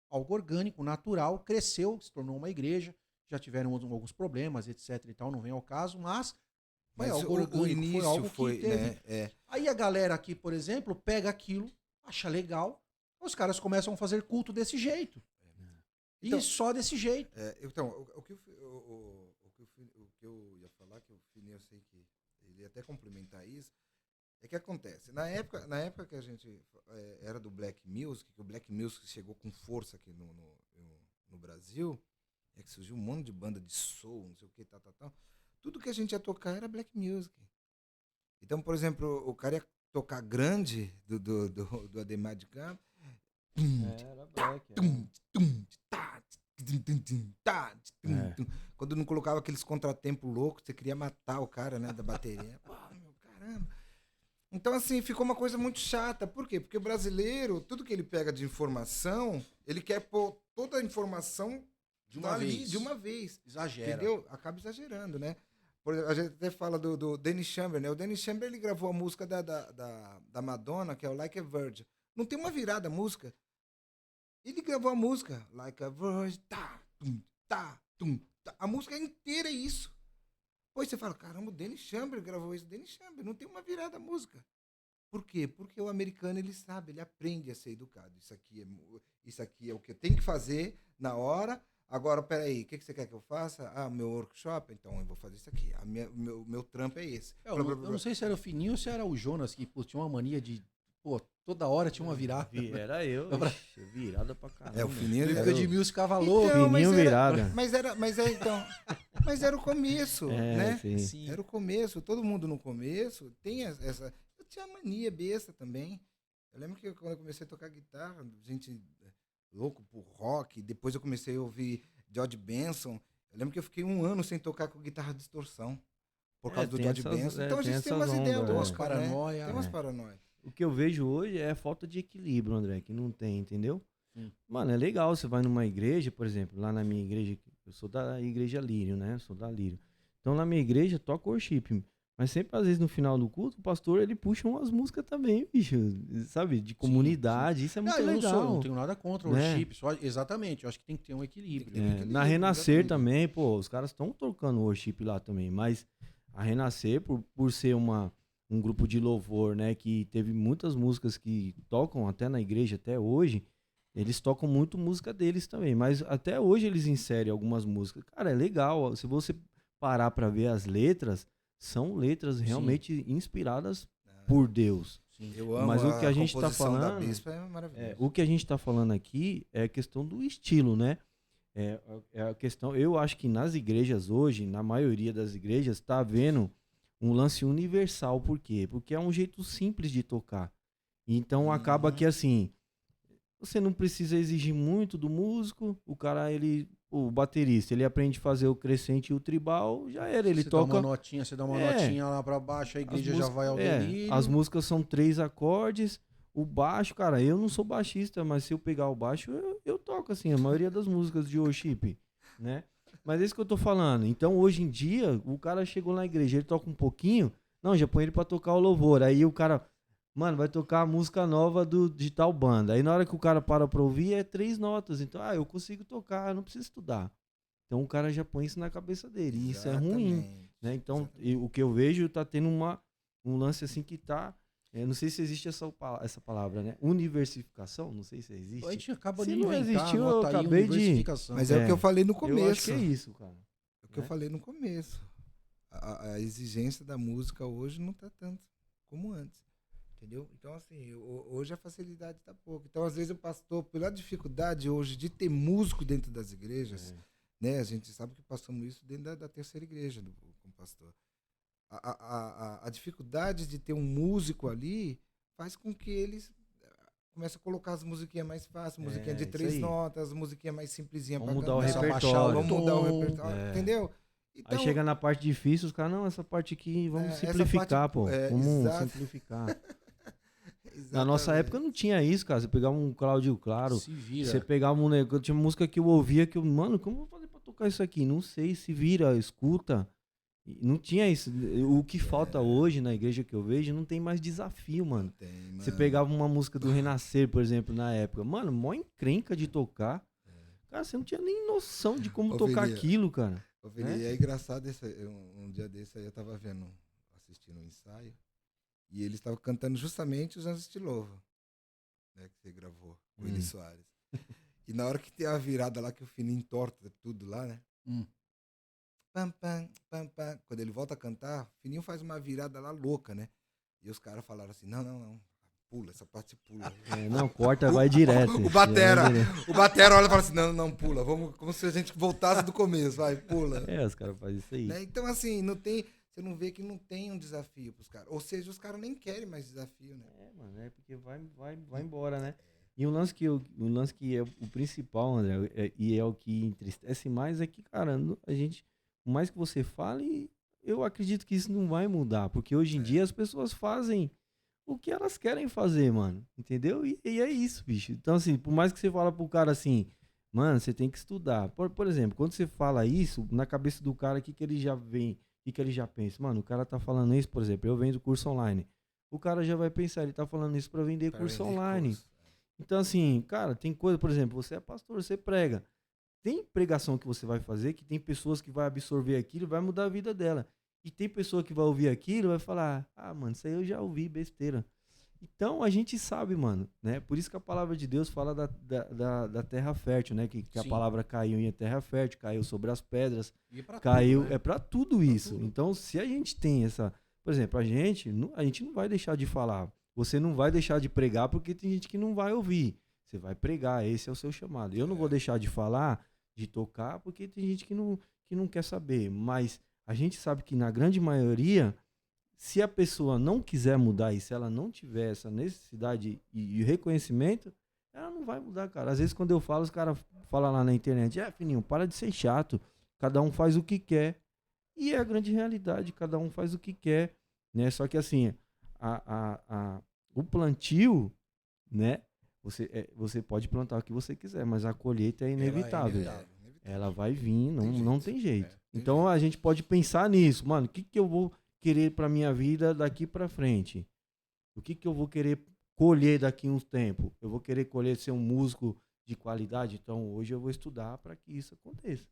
algo orgânico, natural, cresceu, se tornou uma igreja, já tiveram alguns problemas, etc e tal, não vem ao caso, mas foi algo orgânico, o início foi algo foi, que teve. né? Aí a galera aqui, por exemplo, pega aquilo, acha legal, os caras começam a fazer culto desse jeito. Então, e só desse jeito. Então, o que eu ia falar, que o Fininho, eu sei que ele ia até complementar isso, é que acontece. Na época que a gente era do Black Music, que o Black Music chegou com força aqui no Brasil, que surgiu um monte de banda de soul, não sei o que, tal. Tudo que a gente ia tocar era Black Music. Então, por exemplo, o cara ia tocar grande do Ademar de Campos. Era black. Quando não colocava aqueles contratempos loucos, você queria matar o cara, né, da bateria. Pô, meu caramba. Então, assim, ficou uma coisa muito chata. Por quê? Porque o brasileiro, tudo que ele pega de informação, ele quer pôr toda a informação De uma vez. Exagera. Entendeu? Acaba exagerando, né? Por exemplo, a gente até fala do Dennis Chambers, né? O Dennis Chambers, ele gravou a música da Madonna, que é o Like a Virgin. Não tem uma virada a música. Ele gravou a música Like a Virgin, A música inteira é isso. Pois você fala, caramba, o Dennis Chambers gravou isso. Dennis Chambers, não tem uma virada a música. Por quê? Porque o americano, ele sabe, ele aprende a ser educado. Isso aqui é o que eu tenho que fazer na hora. Agora, peraí, o que você quer que eu faça? Meu workshop? Então eu vou fazer isso aqui. Meu trampo é esse. Eu não sei se era o Fininho ou se era o Jonas, que tinha uma mania de Pô, toda hora tinha uma virada. Era eu, ixi, virada pra caramba. É, o Fininho Ele era fica de mil ficava louco. Então, mas Fininho era- virada. Mas era o começo, né? Sim. Sim. Era o começo. Todo mundo no começo tem essa. Eu tinha mania besta também. Eu lembro que quando eu comecei a tocar guitarra, gente louco por rock. Depois eu comecei a ouvir George Benson. Eu lembro que eu fiquei 1 ano sem tocar com guitarra de distorção. Por causa do tem George essas- Benson. é, Então a tem gente tem essas umas ideias ondas, Tem umas loucas, né? paranoia. Tem umas É. paranoias. O que eu vejo hoje é falta de equilíbrio, André, que não tem, entendeu? Sim. Mano, é legal, você vai numa igreja, por exemplo, lá na minha igreja, eu sou da igreja Lírio, né? Eu sou da Lírio. Então na minha igreja toca worship, mas sempre às vezes no final do culto, o pastor ele puxa umas músicas também, bicho, sabe? De comunidade, isso é muito eu não legal. sou, não tenho nada contra o Né? worship, só, exatamente, eu acho que tem que ter um equilíbrio. Tem que ter um equilíbrio, Na Renascer exatamente. também, pô, os caras estão tocando worship lá também, mas a Renascer, por ser um grupo de louvor, né, que teve muitas músicas que tocam até na igreja até hoje, eles tocam muito música deles também, mas até hoje eles inserem algumas músicas. Cara, é legal, se você parar pra ver as letras, são letras realmente inspiradas por Deus. Sim. Eu amo Mas o que a gente tá composição da falando- Bispa, é maravilhoso. O que a gente tá falando aqui é a questão do estilo, né? É a questão, eu acho que nas igrejas hoje, na maioria das igrejas, tá havendo um lance universal. Por quê? Porque é um jeito simples de tocar. Então acaba que assim, você não precisa exigir muito do músico, o baterista, ele aprende a fazer o crescente e o tribal, já era, ele Você toca... dá uma notinha, você dá uma É. notinha lá pra baixo, a igreja já músicas- vai ao delírio. As músicas são 3 acordes, o baixo, cara, eu não sou baixista, mas se eu pegar o baixo, eu toco, assim, a maioria das músicas de worship, né? Mas é isso que eu tô falando. Então, hoje em dia, o cara chegou na igreja, ele toca um pouquinho, não, já põe ele pra tocar o louvor. Aí o cara, mano, vai tocar a música nova de tal banda. Aí na hora que o cara para pra ouvir, é 3 notas. Então, eu consigo tocar, eu não preciso estudar. Então, o cara já põe isso na cabeça dele. E isso é ruim, Exatamente, né? Então, exatamente. o que eu vejo tá tendo um lance assim que tá... não sei se existe essa palavra, né? Universificação, não sei se existe. A gente acaba Se de não inventar, existiu, eu anota aí, acabei de- diversificação. Mas é o que eu falei no Eu começo. acho que é isso, cara. É o que eu né? falei no começo. A exigência da música hoje não tá tanto como antes. Entendeu? Então, assim, hoje a facilidade tá pouco. Então, às vezes, o pastor, pela dificuldade hoje de ter músico dentro das igrejas, né? A gente sabe que passamos isso dentro da terceira igreja com o pastor. A dificuldade de ter um músico ali faz com que eles comecem a colocar as musiquinhas mais fáceis, musiquinha de isso 3 aí. notas, musiquinha mais simplesinha Vamos pra mudar o cantar. Começa a baixar o repertório. Vamos mudar o tom. repertório, É. entendeu? Então, Aí chega na parte difícil, os caras, não, essa parte aqui, vamos essa simplificar, parte- pô. é, Vamos exato. simplificar. Na nossa época não tinha isso, cara. Você pegava um Cláudio Claro, Se vira. você pegava um negócio, tinha música que eu ouvia que eu, mano, como eu vou fazer pra tocar isso aqui? Não sei, se vira, escuta. E não tinha isso. O que falta hoje na igreja que eu vejo, não tem mais desafio, mano. tem, Você mano. pegava uma música do Renascer, por exemplo, na época. Mano, mó encrenca de tocar. Cara, você não tinha nem noção de como Ô, tocar Vilia, aquilo, cara. Ô, Vili, né? é engraçado, um dia desse aí eu tava assistindo um ensaio, e eles estavam cantando justamente os Anjos de Louva, né, que você gravou com o Eli Soares. E na hora que tem a virada lá, que o Fininho entorta tudo lá, né? Pam, pam, pam, pam. Quando ele volta a cantar, o Fininho faz uma virada lá louca, né? E os caras falaram assim, não, pula, essa parte pula. Não, corta, vai direto. O batera, Vai direto. o batera olha e fala assim, não, pula, vamos, como se a gente voltasse do começo, vai, pula. Os caras fazem isso aí. Né? Então, assim, você não vê que não tem um desafio pros caras. Ou seja, os caras nem querem mais desafio, né? Mano, é porque vai embora, né? E um lance que é o principal, André, e é o que entristece mais, é que, cara, a gente, por mais que você fale, eu acredito que isso não vai mudar, porque hoje em dia as pessoas fazem o que elas querem fazer, mano, entendeu? E é isso, bicho. Então, assim, por mais que você fala pro cara assim, mano, você tem que estudar. Por exemplo, quando você fala isso, na cabeça do cara, o que ele já vem, o que ele já pensa? Mano, o cara tá falando isso, por exemplo, eu vendo curso online. O cara já vai pensar, ele tá falando isso pra vender curso online. Então, assim, cara, tem coisa, por exemplo, você é pastor, você prega. Tem pregação que você vai fazer, que tem pessoas que vai absorver aquilo e vai mudar a vida dela. E tem pessoa que vai ouvir aquilo e vai falar, mano, isso aí eu já ouvi, besteira. Então, a gente sabe, mano, né? Por isso que a palavra de Deus fala da terra fértil, né? Que a Sim. palavra caiu em terra fértil, caiu sobre as pedras, E pra caiu, tudo, né? é pra tudo isso. tudo. Então, se a gente tem essa... Por exemplo, a gente não vai deixar de falar. você não vai deixar de pregar porque tem gente que não vai ouvir. Você vai pregar, esse é o seu chamado. Eu não vou deixar de falar, de tocar, porque tem gente que não quer saber. Mas a gente sabe que na grande maioria, se a pessoa não quiser mudar e se ela não tiver essa necessidade e reconhecimento, ela não vai mudar, cara. Às vezes quando eu falo, os caras falam lá na internet, Fininho, para de ser chato, cada um faz o que quer. E é a grande realidade, cada um faz o que quer, né? Só que assim, o plantio, né? Você pode plantar o que você quiser, mas a colheita é inevitável. Ela vai vir, não tem jeito. Então a gente pode pensar nisso, mano, o que eu vou querer pra minha vida daqui pra frente? O que eu vou querer colher daqui a uns tempos? Eu vou querer colher ser um músico de qualidade, então hoje eu vou estudar para que isso aconteça.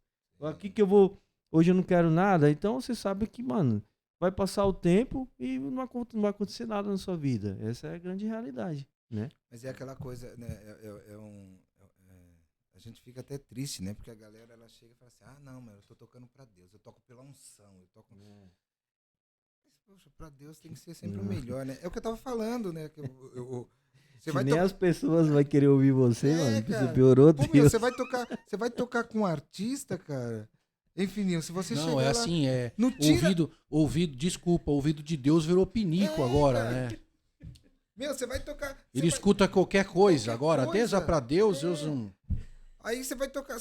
Hoje eu não quero nada, então você sabe que, mano, vai passar o tempo e não vai acontecer nada na sua vida. Essa é a grande realidade, né? Mas é aquela coisa, né? A gente fica até triste, né? Porque a galera, ela chega e fala assim, não, mano, eu tô tocando pra Deus, eu toco pela unção, eu toco... Mas, poxa, pra Deus tem que ser sempre o melhor, né? É o que eu tava falando, né? Que você vai nem as pessoas vão querer ouvir você, mano. Cara. Você piorou, Pô, meu, você vai tocar com um artista, cara. Enfim, se você chegar não, é lá, assim, não tira... ouvido de Deus virou pinico agora, cara. né? Meu, você vai tocar... Ele escuta qualquer coisa agora, coisa. Deus é pra Deus, Deus não... Aí você vai tocar...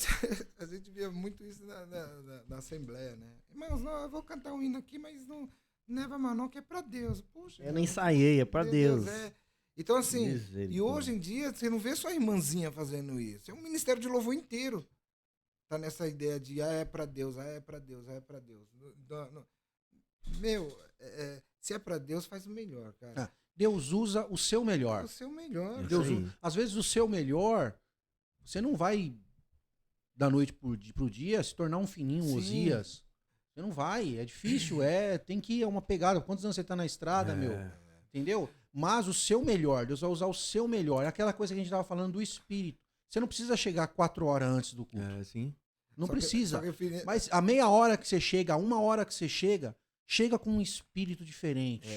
A gente via muito isso na Assembleia, né? Irmãos, não, eu vou cantar um hino aqui, mas não leva mal não, que é pra Deus. Puxa, eu nem ensaiei, é pra Deus. Então, assim, e hoje em dia, você não vê só a irmãzinha fazendo isso. É um ministério de louvor inteiro. Tá nessa ideia de, é pra Deus, é pra Deus, é pra Deus. Meu, se é pra Deus, faz o melhor, cara. Deus usa o seu melhor. O seu melhor. Às vezes o seu melhor, você não vai da noite pro dia se tornar um fininho Osias. Você não vai, é difícil, tem que ir, é uma pegada. Quantos anos você tá na estrada, meu? Entendeu? Mas o seu melhor, Deus vai usar o seu melhor. É aquela coisa que a gente tava falando do Espírito. Você não precisa chegar 4 horas antes do culto. Sim. Não precisa. Mas a meia hora que você chega, a 1 hora que você chega com um espírito diferente.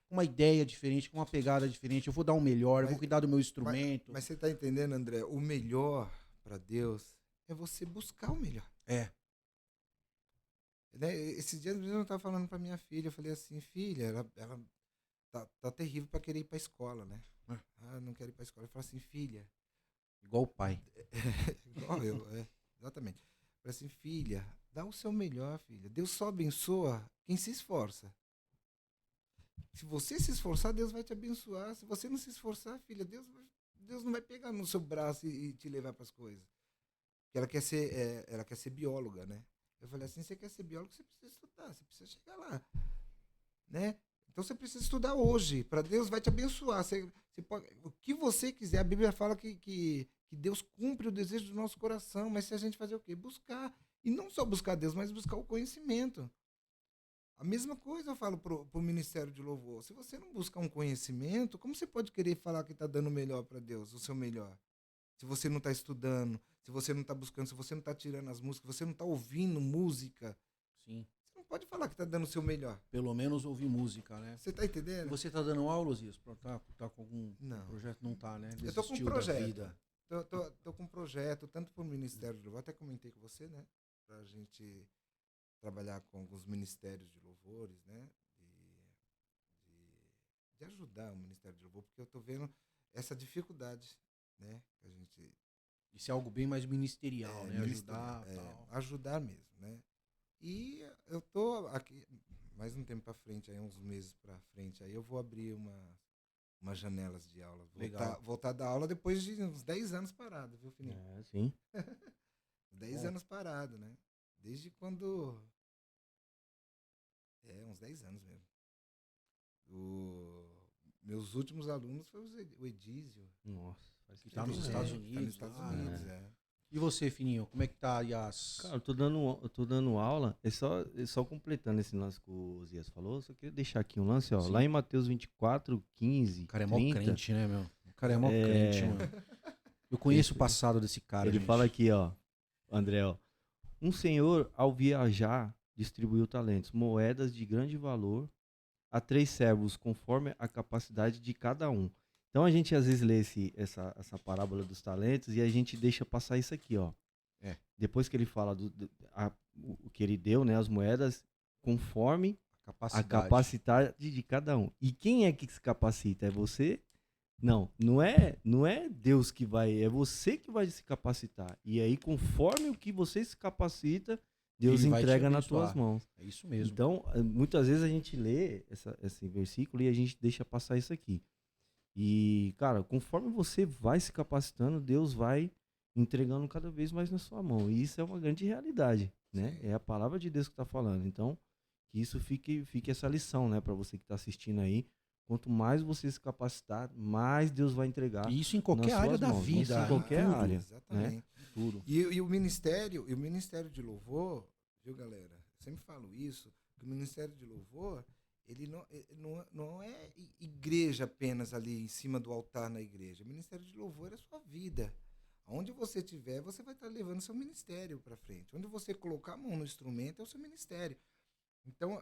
Uma ideia diferente, com uma pegada diferente. Eu vou dar o melhor, eu vou cuidar do meu instrumento. Mas você tá entendendo, André? O melhor pra Deus é você buscar o melhor. Né? Esses dias eu tava falando pra minha filha, eu falei assim, filha, ela tá terrível pra querer ir pra escola, né? Não quero ir pra escola. Eu falei assim, filha... Igual o pai. Igual eu, exatamente. Eu falei assim, filha, dá o seu melhor, filha. Deus só abençoa quem se esforça. Se você se esforçar, Deus vai te abençoar. Se você não se esforçar, filha, Deus não vai pegar no seu braço e te levar para as coisas. Porque ela quer ser bióloga, né? Eu falei assim, você quer ser biólogo, você precisa estudar, você precisa chegar lá, né? Então você precisa estudar hoje, para Deus vai te abençoar. Você pode, o que você quiser, a Bíblia fala que Deus cumpre o desejo do nosso coração, mas se a gente fazer o quê? Buscar. E não só buscar Deus, mas buscar o conhecimento. A mesma coisa eu falo pro Ministério de Louvor. Se você não buscar um conhecimento, como você pode querer falar que está dando o melhor para Deus, o seu melhor? Se você não está estudando, se você não está buscando, se você não está tirando as músicas, se você não está ouvindo música. Sim. Você não pode falar que está dando o seu melhor. Pelo menos ouvir música, né? Você está entendendo? E você está dando aulas, isso? Tá com algum projeto? Não tá, né? Eu tô com um projeto. Tô com um projeto, tanto para o Ministério de Louvor, até comentei com você, né? Para a gente trabalhar com alguns ministérios de louvores, né? De ajudar o Ministério de Louvor, porque eu tô vendo essa dificuldade, né? Que a gente... Isso é algo bem mais ministerial, né? Ajudar, tal. Ajudar mesmo, né? E eu tô aqui, mais um tempo para frente, aí uns meses para frente, aí eu vou abrir umas janelas de aula. Voltar a dar aula depois de uns 10 anos parado, viu, Fininho? Sim. 10 anos parado, né? Desde quando... uns 10 anos mesmo. Meus últimos alunos foi o Edísio. Nossa. Que tá nos Estados Unidos. Tá nos Estados Unidos, E você, Fininho, como é que tá aí as... Cara, eu tô dando aula, só completando esse lance que o Osias falou, só queria deixar aqui um lance, ó. Sim. Lá em Mateus 24, 15, O cara é 30, mó crente, né, meu? O cara é mó crente, mano. Eu conheço o passado desse cara, Ele gente. fala aqui, ó, André, ó. Um senhor, ao viajar, distribuiu talentos, moedas de grande valor, a 3 servos, conforme a capacidade de cada um. Então a gente às vezes lê essa parábola dos talentos e a gente deixa passar isso aqui, ó. Depois que ele fala o que ele deu, né, as moedas, conforme a capacidade de cada um. E quem é que se capacita? É você? Não é Deus que vai, é você que vai se capacitar. E aí, conforme o que você se capacita, Deus entrega nas tuas mãos. É isso mesmo. Então, muitas vezes a gente lê esse versículo e a gente deixa passar isso aqui. E, cara, conforme você vai se capacitando, Deus vai entregando cada vez mais na sua mão. E isso é uma grande realidade, né? É a palavra de Deus que está falando. Então, que isso fique essa lição, né, para você que está assistindo aí. Quanto mais você se capacitar, mais Deus vai entregar. Isso em qualquer área da vida. Isso em qualquer área. Exatamente. Né? Tudo. E o ministério de louvor, viu, galera? Eu sempre falo isso, que o ministério de louvor, ele não é igreja apenas ali em cima do altar na igreja. O ministério de louvor é a sua vida. Onde você estiver, você vai estar levando seu ministério para frente. Onde você colocar a mão no instrumento é o seu ministério. Então,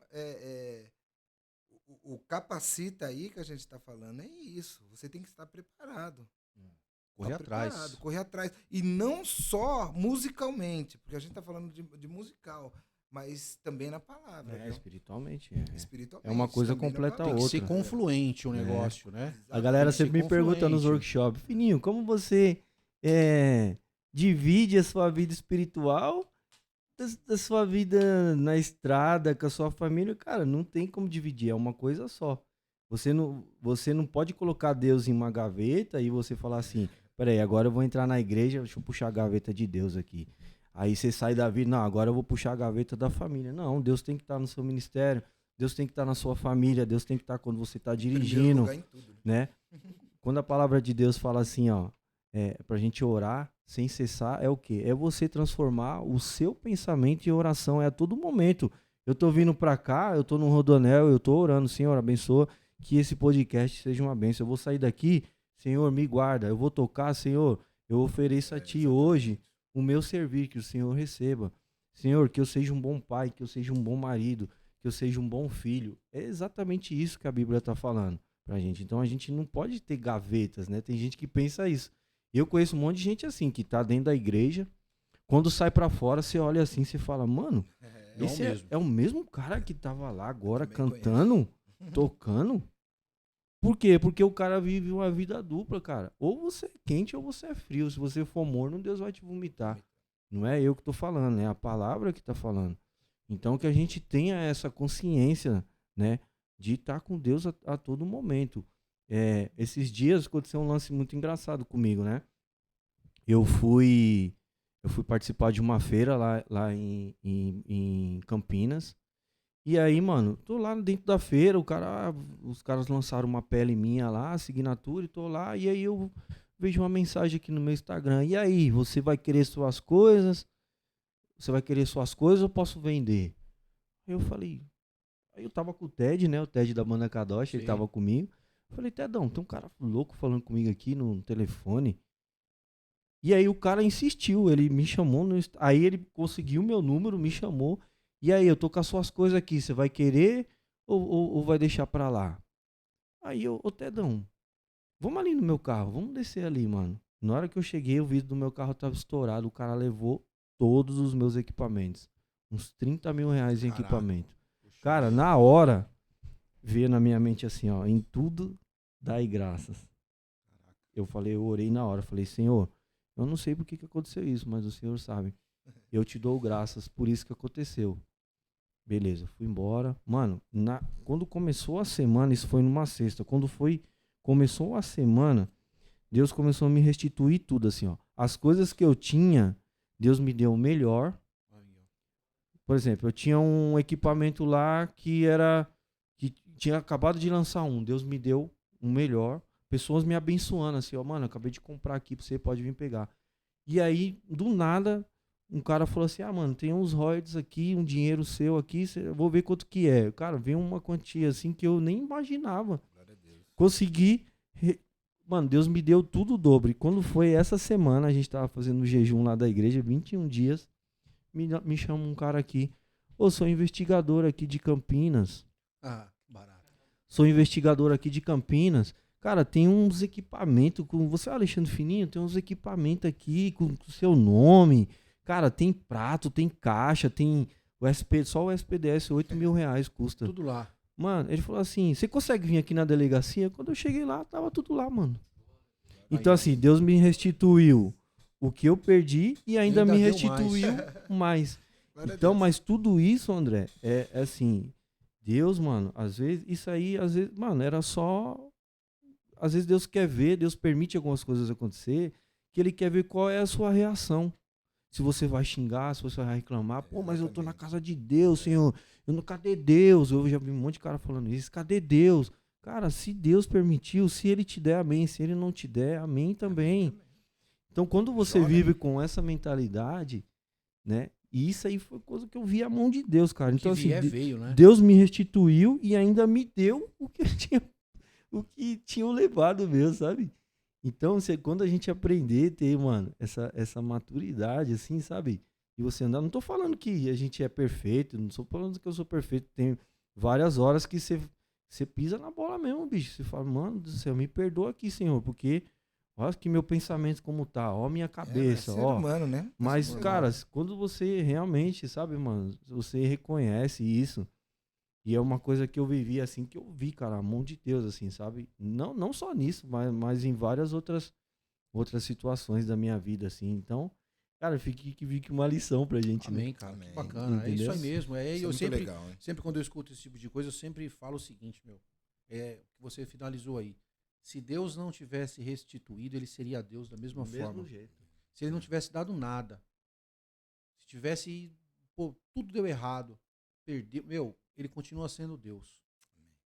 o capacita aí que a gente está falando é isso. Você tem que estar preparado. Correr atrás. E não só musicalmente, porque a gente está falando de musical, mas também na palavra. Espiritualmente. Espiritualmente. É uma coisa completa a outra. Tem que ser confluente o negócio, né? Exatamente. A galera sempre me pergunta nos workshops, Fininho, como você divide a sua vida espiritual da sua vida na estrada, com a sua família? Cara, não tem como dividir, é uma coisa só. Você não pode colocar Deus em uma gaveta e você falar assim, peraí, agora eu vou entrar na igreja, deixa eu puxar a gaveta de Deus aqui. Aí você sai da vida, não, agora eu vou puxar a gaveta da família. Não, Deus tem que estar no seu ministério, Deus tem que estar na sua família, Deus tem que estar quando você está dirigindo, né? Quando a palavra de Deus fala assim, ó, pra gente orar sem cessar, é o quê? É você transformar o seu pensamento em oração, é a todo momento. Eu tô vindo pra cá, eu tô no Rodoanel, eu tô orando, Senhor, abençoa, que esse podcast seja uma bênção. Eu vou sair daqui, Senhor, me guarda. Eu vou tocar, Senhor, eu ofereço a Ti hoje o meu servir, que o Senhor receba. Senhor, que eu seja um bom pai, que eu seja um bom marido, que eu seja um bom filho. É exatamente isso que a Bíblia está falando pra gente. Então a gente não pode ter gavetas, né? Tem gente que pensa isso. Eu conheço um monte de gente assim, que tá dentro da igreja. Quando sai pra fora, você olha assim, você fala, mano, esse é o mesmo cara que tava lá agora cantando, tocando. Por quê? Porque o cara vive uma vida dupla, cara. Ou você é quente ou você é frio. Se você for morno, Deus vai te vomitar. Não é eu que tô falando, é a palavra que tá falando. Então que a gente tenha essa consciência, né, de estar com Deus a todo momento. Esses dias aconteceu um lance muito engraçado comigo, né? Eu fui participar de uma feira lá em Campinas. E aí, mano, tô lá dentro da feira, os caras lançaram uma pele minha lá, assinatura, e tô lá, e aí eu vejo uma mensagem aqui no meu Instagram. E aí, você vai querer suas coisas? Você vai querer suas coisas ou eu posso vender? Aí eu falei, aí eu tava com o Ted, né? O Ted da banda Kadosh, ele tava comigo. Eu falei, Tedão, tem um cara louco falando comigo aqui no telefone. E aí o cara insistiu, ele me chamou, aí ele conseguiu meu número, me chamou. E aí, eu tô com as suas coisas aqui, você vai querer ou vai deixar pra lá? Aí ô Tedão, vamos ali no meu carro, vamos descer ali, mano. Na hora que eu cheguei, o vidro do meu carro tava estourado, o cara levou todos os meus equipamentos. Uns 30 mil reais em equipamento. Cara, na hora, veio na minha mente assim, ó, em tudo dai graças. Eu orei na hora, falei, Senhor, eu não sei por que aconteceu isso, mas o Senhor sabe. Eu te dou graças por isso que aconteceu. Beleza, fui embora. Mano, quando começou a semana, isso foi numa sexta. Quando começou a semana, Deus começou a me restituir tudo, assim, ó. As coisas que eu tinha, Deus me deu o melhor. Por exemplo, eu tinha um equipamento lá que tinha acabado de lançar Deus me deu um melhor. Pessoas me abençoando, assim, ó, mano, acabei de comprar aqui pra você, pode vir pegar. E aí, do nada, um cara falou assim, mano, tem uns royalties aqui, um dinheiro seu aqui, eu vou ver quanto que é. Cara, veio uma quantia assim que eu nem imaginava. Consegui, mano, Deus me deu tudo o dobro. E quando foi essa semana, a gente tava fazendo o jejum lá da igreja, 21 dias, me chama um cara aqui, sou investigador aqui de Campinas. Barato. sou investigador aqui de Campinas. Cara, tem uns equipamentos com... Você é Alexandre Fininho? Tem uns equipamentos aqui com o seu nome. Cara, tem prato, tem caixa, tem... só o SPDS, R$8.000 custa. Tudo lá. Mano, ele falou assim, você consegue vir aqui na delegacia? Quando eu cheguei lá, tava tudo lá, mano. Então, assim, Deus me restituiu o que eu perdi e ainda me deu restituiu mais. Então, mas tudo isso, André, é assim, Deus, mano, às vezes, isso aí, às vezes, mano, era só... Às vezes Deus quer ver, Deus permite algumas coisas acontecer, que Ele quer ver qual é a sua reação. Se você vai xingar, se você vai reclamar, pô, mas eu tô na casa de Deus, Senhor, cadê Deus? Eu já vi um monte de cara falando isso, cadê Deus? Cara, se Deus permitiu, se Ele te der, amém, se Ele não te der, amém também. Então, quando você vive com essa mentalidade, né, e isso aí foi coisa que eu vi a mão de Deus, cara. Então, assim, veio, né? Deus me restituiu e ainda me deu o que tinham levado mesmo, sabe? Então, quando a gente aprender a ter, mano, essa maturidade, assim, sabe? E você andar... Não tô falando que a gente é perfeito, não tô falando que eu sou perfeito. Tem várias horas que você pisa na bola mesmo, bicho. Você fala, mano do céu, me perdoa aqui, Senhor, porque... Olha que meu pensamento como tá, ó minha cabeça, ser ó. humano, né? Mas, cara, quando você realmente, sabe, mano, você reconhece isso, e é uma coisa que eu vivi, assim, que eu vi, cara, a mão de Deus, assim, sabe? Não só nisso, mas em várias outras situações da minha vida, assim. Então, cara, fique uma lição pra gente, Amém, né? cara, Amém. que bacana. Entendeu? É isso aí mesmo. Isso Eu muito sempre, legal, hein? sempre quando eu escuto esse tipo de coisa, eu sempre falo o seguinte, meu. O que você finalizou aí. Se Deus não tivesse restituído, ele seria Deus da mesma forma. Do mesmo jeito. Se ele não tivesse dado nada, se tivesse, pô, tudo deu errado, perdeu, meu, ele continua sendo Deus.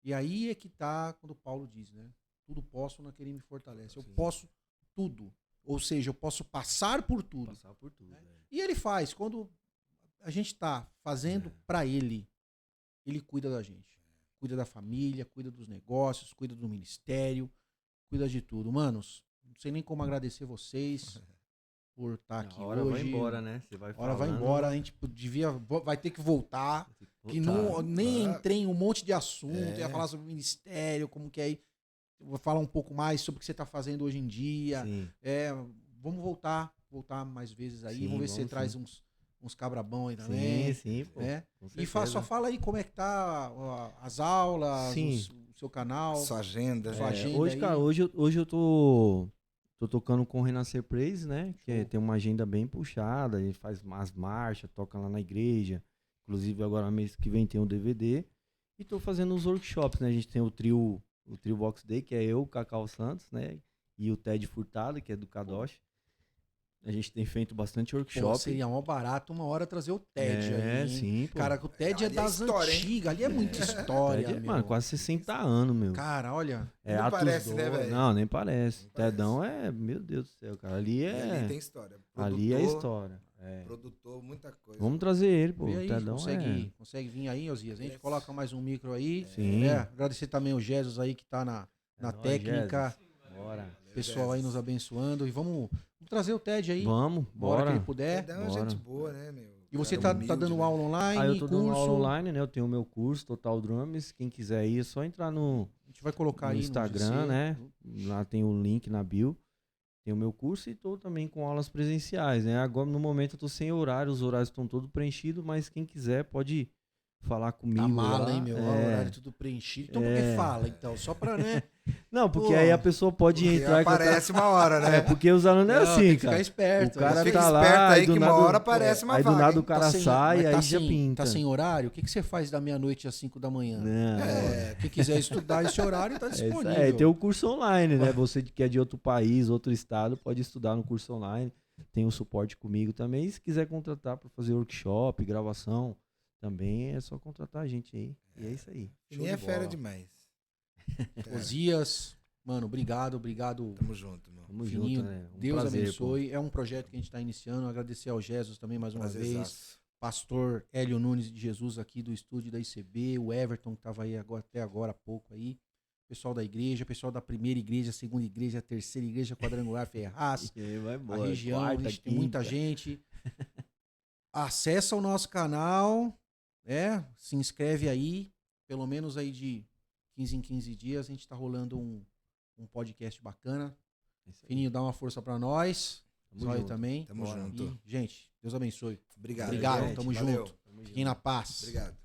E aí é que tá quando Paulo diz, né? Tudo posso naquele que me fortalece. Eu posso tudo. Ou seja, eu posso passar por tudo. Passar por tudo, Né? E ele faz, quando a gente tá fazendo pra ele cuida da gente. Cuida da família, cuida dos negócios, cuida do ministério, cuida de tudo. Manos, não sei nem como agradecer vocês por estar aqui A hora hoje. vai embora, né? Você vai A hora vai falando, embora, a gente vai ter que voltar. Que não, nem entrei em um monte de assunto, ia falar sobre o ministério, como que é aí. Vou falar um pouco mais sobre o que você está fazendo hoje em dia. Sim. Vamos voltar mais vezes aí. Sim, vamos ver se você vamos traz uns cabrabão aí também. Sim, pô. Né? Com E certeza. só fala aí como é que tá as aulas, Sim. o seu canal. Sua agenda. Sua agenda Hoje, aí. cara, hoje eu tô tocando com o Renascer Praise, né? Que Show. tem uma agenda bem puxada, a gente faz umas marchas, toca lá na igreja. Inclusive agora mês que vem tem um DVD. E tô fazendo uns workshops, né? A gente tem o trio Box Day, que é eu, o Cacau Santos, né? E o Ted Furtado, que é do Kadosh. A gente tem feito bastante workshop. Pô, seria mó barato uma hora trazer o TED aí. Hein? Sim, pô. Cara, o TED é Ali é das história, hein? antigas, ali é muita história. Ted é, meu. mano, quase 60 anos, meu. Cara, olha. É Não Atos parece, né, 2. velho? Não, nem parece. Nem parece. Tedão é, meu Deus do céu, cara. Ali E é. ali tem história. Ali é história. É. Produtor, muita coisa. Vamos trazer ele, pô. Vê O aí, Tedão consegue vir aí, Osias. A gente coloca mais um micro aí. Sim. Agradecer também o Jesus aí que tá na nóis, técnica. Jesus. Bora. Pessoal aí nos abençoando. E vamos trazer o TED aí. Vamos, Bora que bora. ele puder. Tedão é Bora. gente boa, né, meu? E você Cara tá humilde, dando né? aula online, Aí eu tô dando curso. aula online, né? Eu tenho o meu curso, Total Drums. Quem quiser ir, é só entrar no A gente vai colocar aí Instagram, GC. né? Lá tem o link na bio. Tem o meu curso e tô também com aulas presenciais, né? Agora, no momento, eu tô sem horário. Os horários estão todos preenchidos, mas quem quiser pode falar comigo. Tá mala, lá. hein, meu? Ó, o horário tudo preenchido. Então por que fala, então? Só pra, né? Não, porque Pô, aí a pessoa pode Porque entrar... aparece uma hora, né? porque os alunos é Não, assim, tem que cara. ficar esperto. O cara Fica tá lá, esperto aí aí do que nada, uma hora aparece uma aí do vaga, nada o hein? cara sai, mas aí já pinta. Tá sem horário? O que você faz da meia-noite às 5 da manhã? Não. Quem quiser estudar esse horário tá É, isso disponível. aí, tem o curso online, né? Você que é de outro país, outro estado, pode estudar no curso online. Tem o suporte comigo também. E se quiser contratar para fazer workshop, gravação, também é só contratar a gente aí. E é isso aí. E nem é fera demais. Osias, mano, obrigado. Tamo junto, meu. Tamo Fininho, junto, né? Um Deus prazer, abençoe. É um projeto que a gente está iniciando. Agradecer ao Jesus também mais uma vez. Prazerzaço. Pastor Hélio Nunes de Jesus aqui do estúdio da ICB. O Everton que estava aí até agora há pouco aí. Pessoal da igreja, pessoal da primeira igreja, segunda igreja, terceira igreja, quadrangular Ferraz. E aí vai A embora. região, Quarta, a gente tem muita quinta. gente. Acessa o nosso canal, né? Se inscreve aí, pelo menos aí de 15 em 15 dias a gente tá rolando um podcast bacana. Isso aí. Fininho, dá uma força pra nós. Tamo Zóio junto. também. Tamo junto. E, gente, Deus abençoe. Obrigado. Obrigado, gente. tamo Valeu. junto. Fiquem na paz. Obrigado.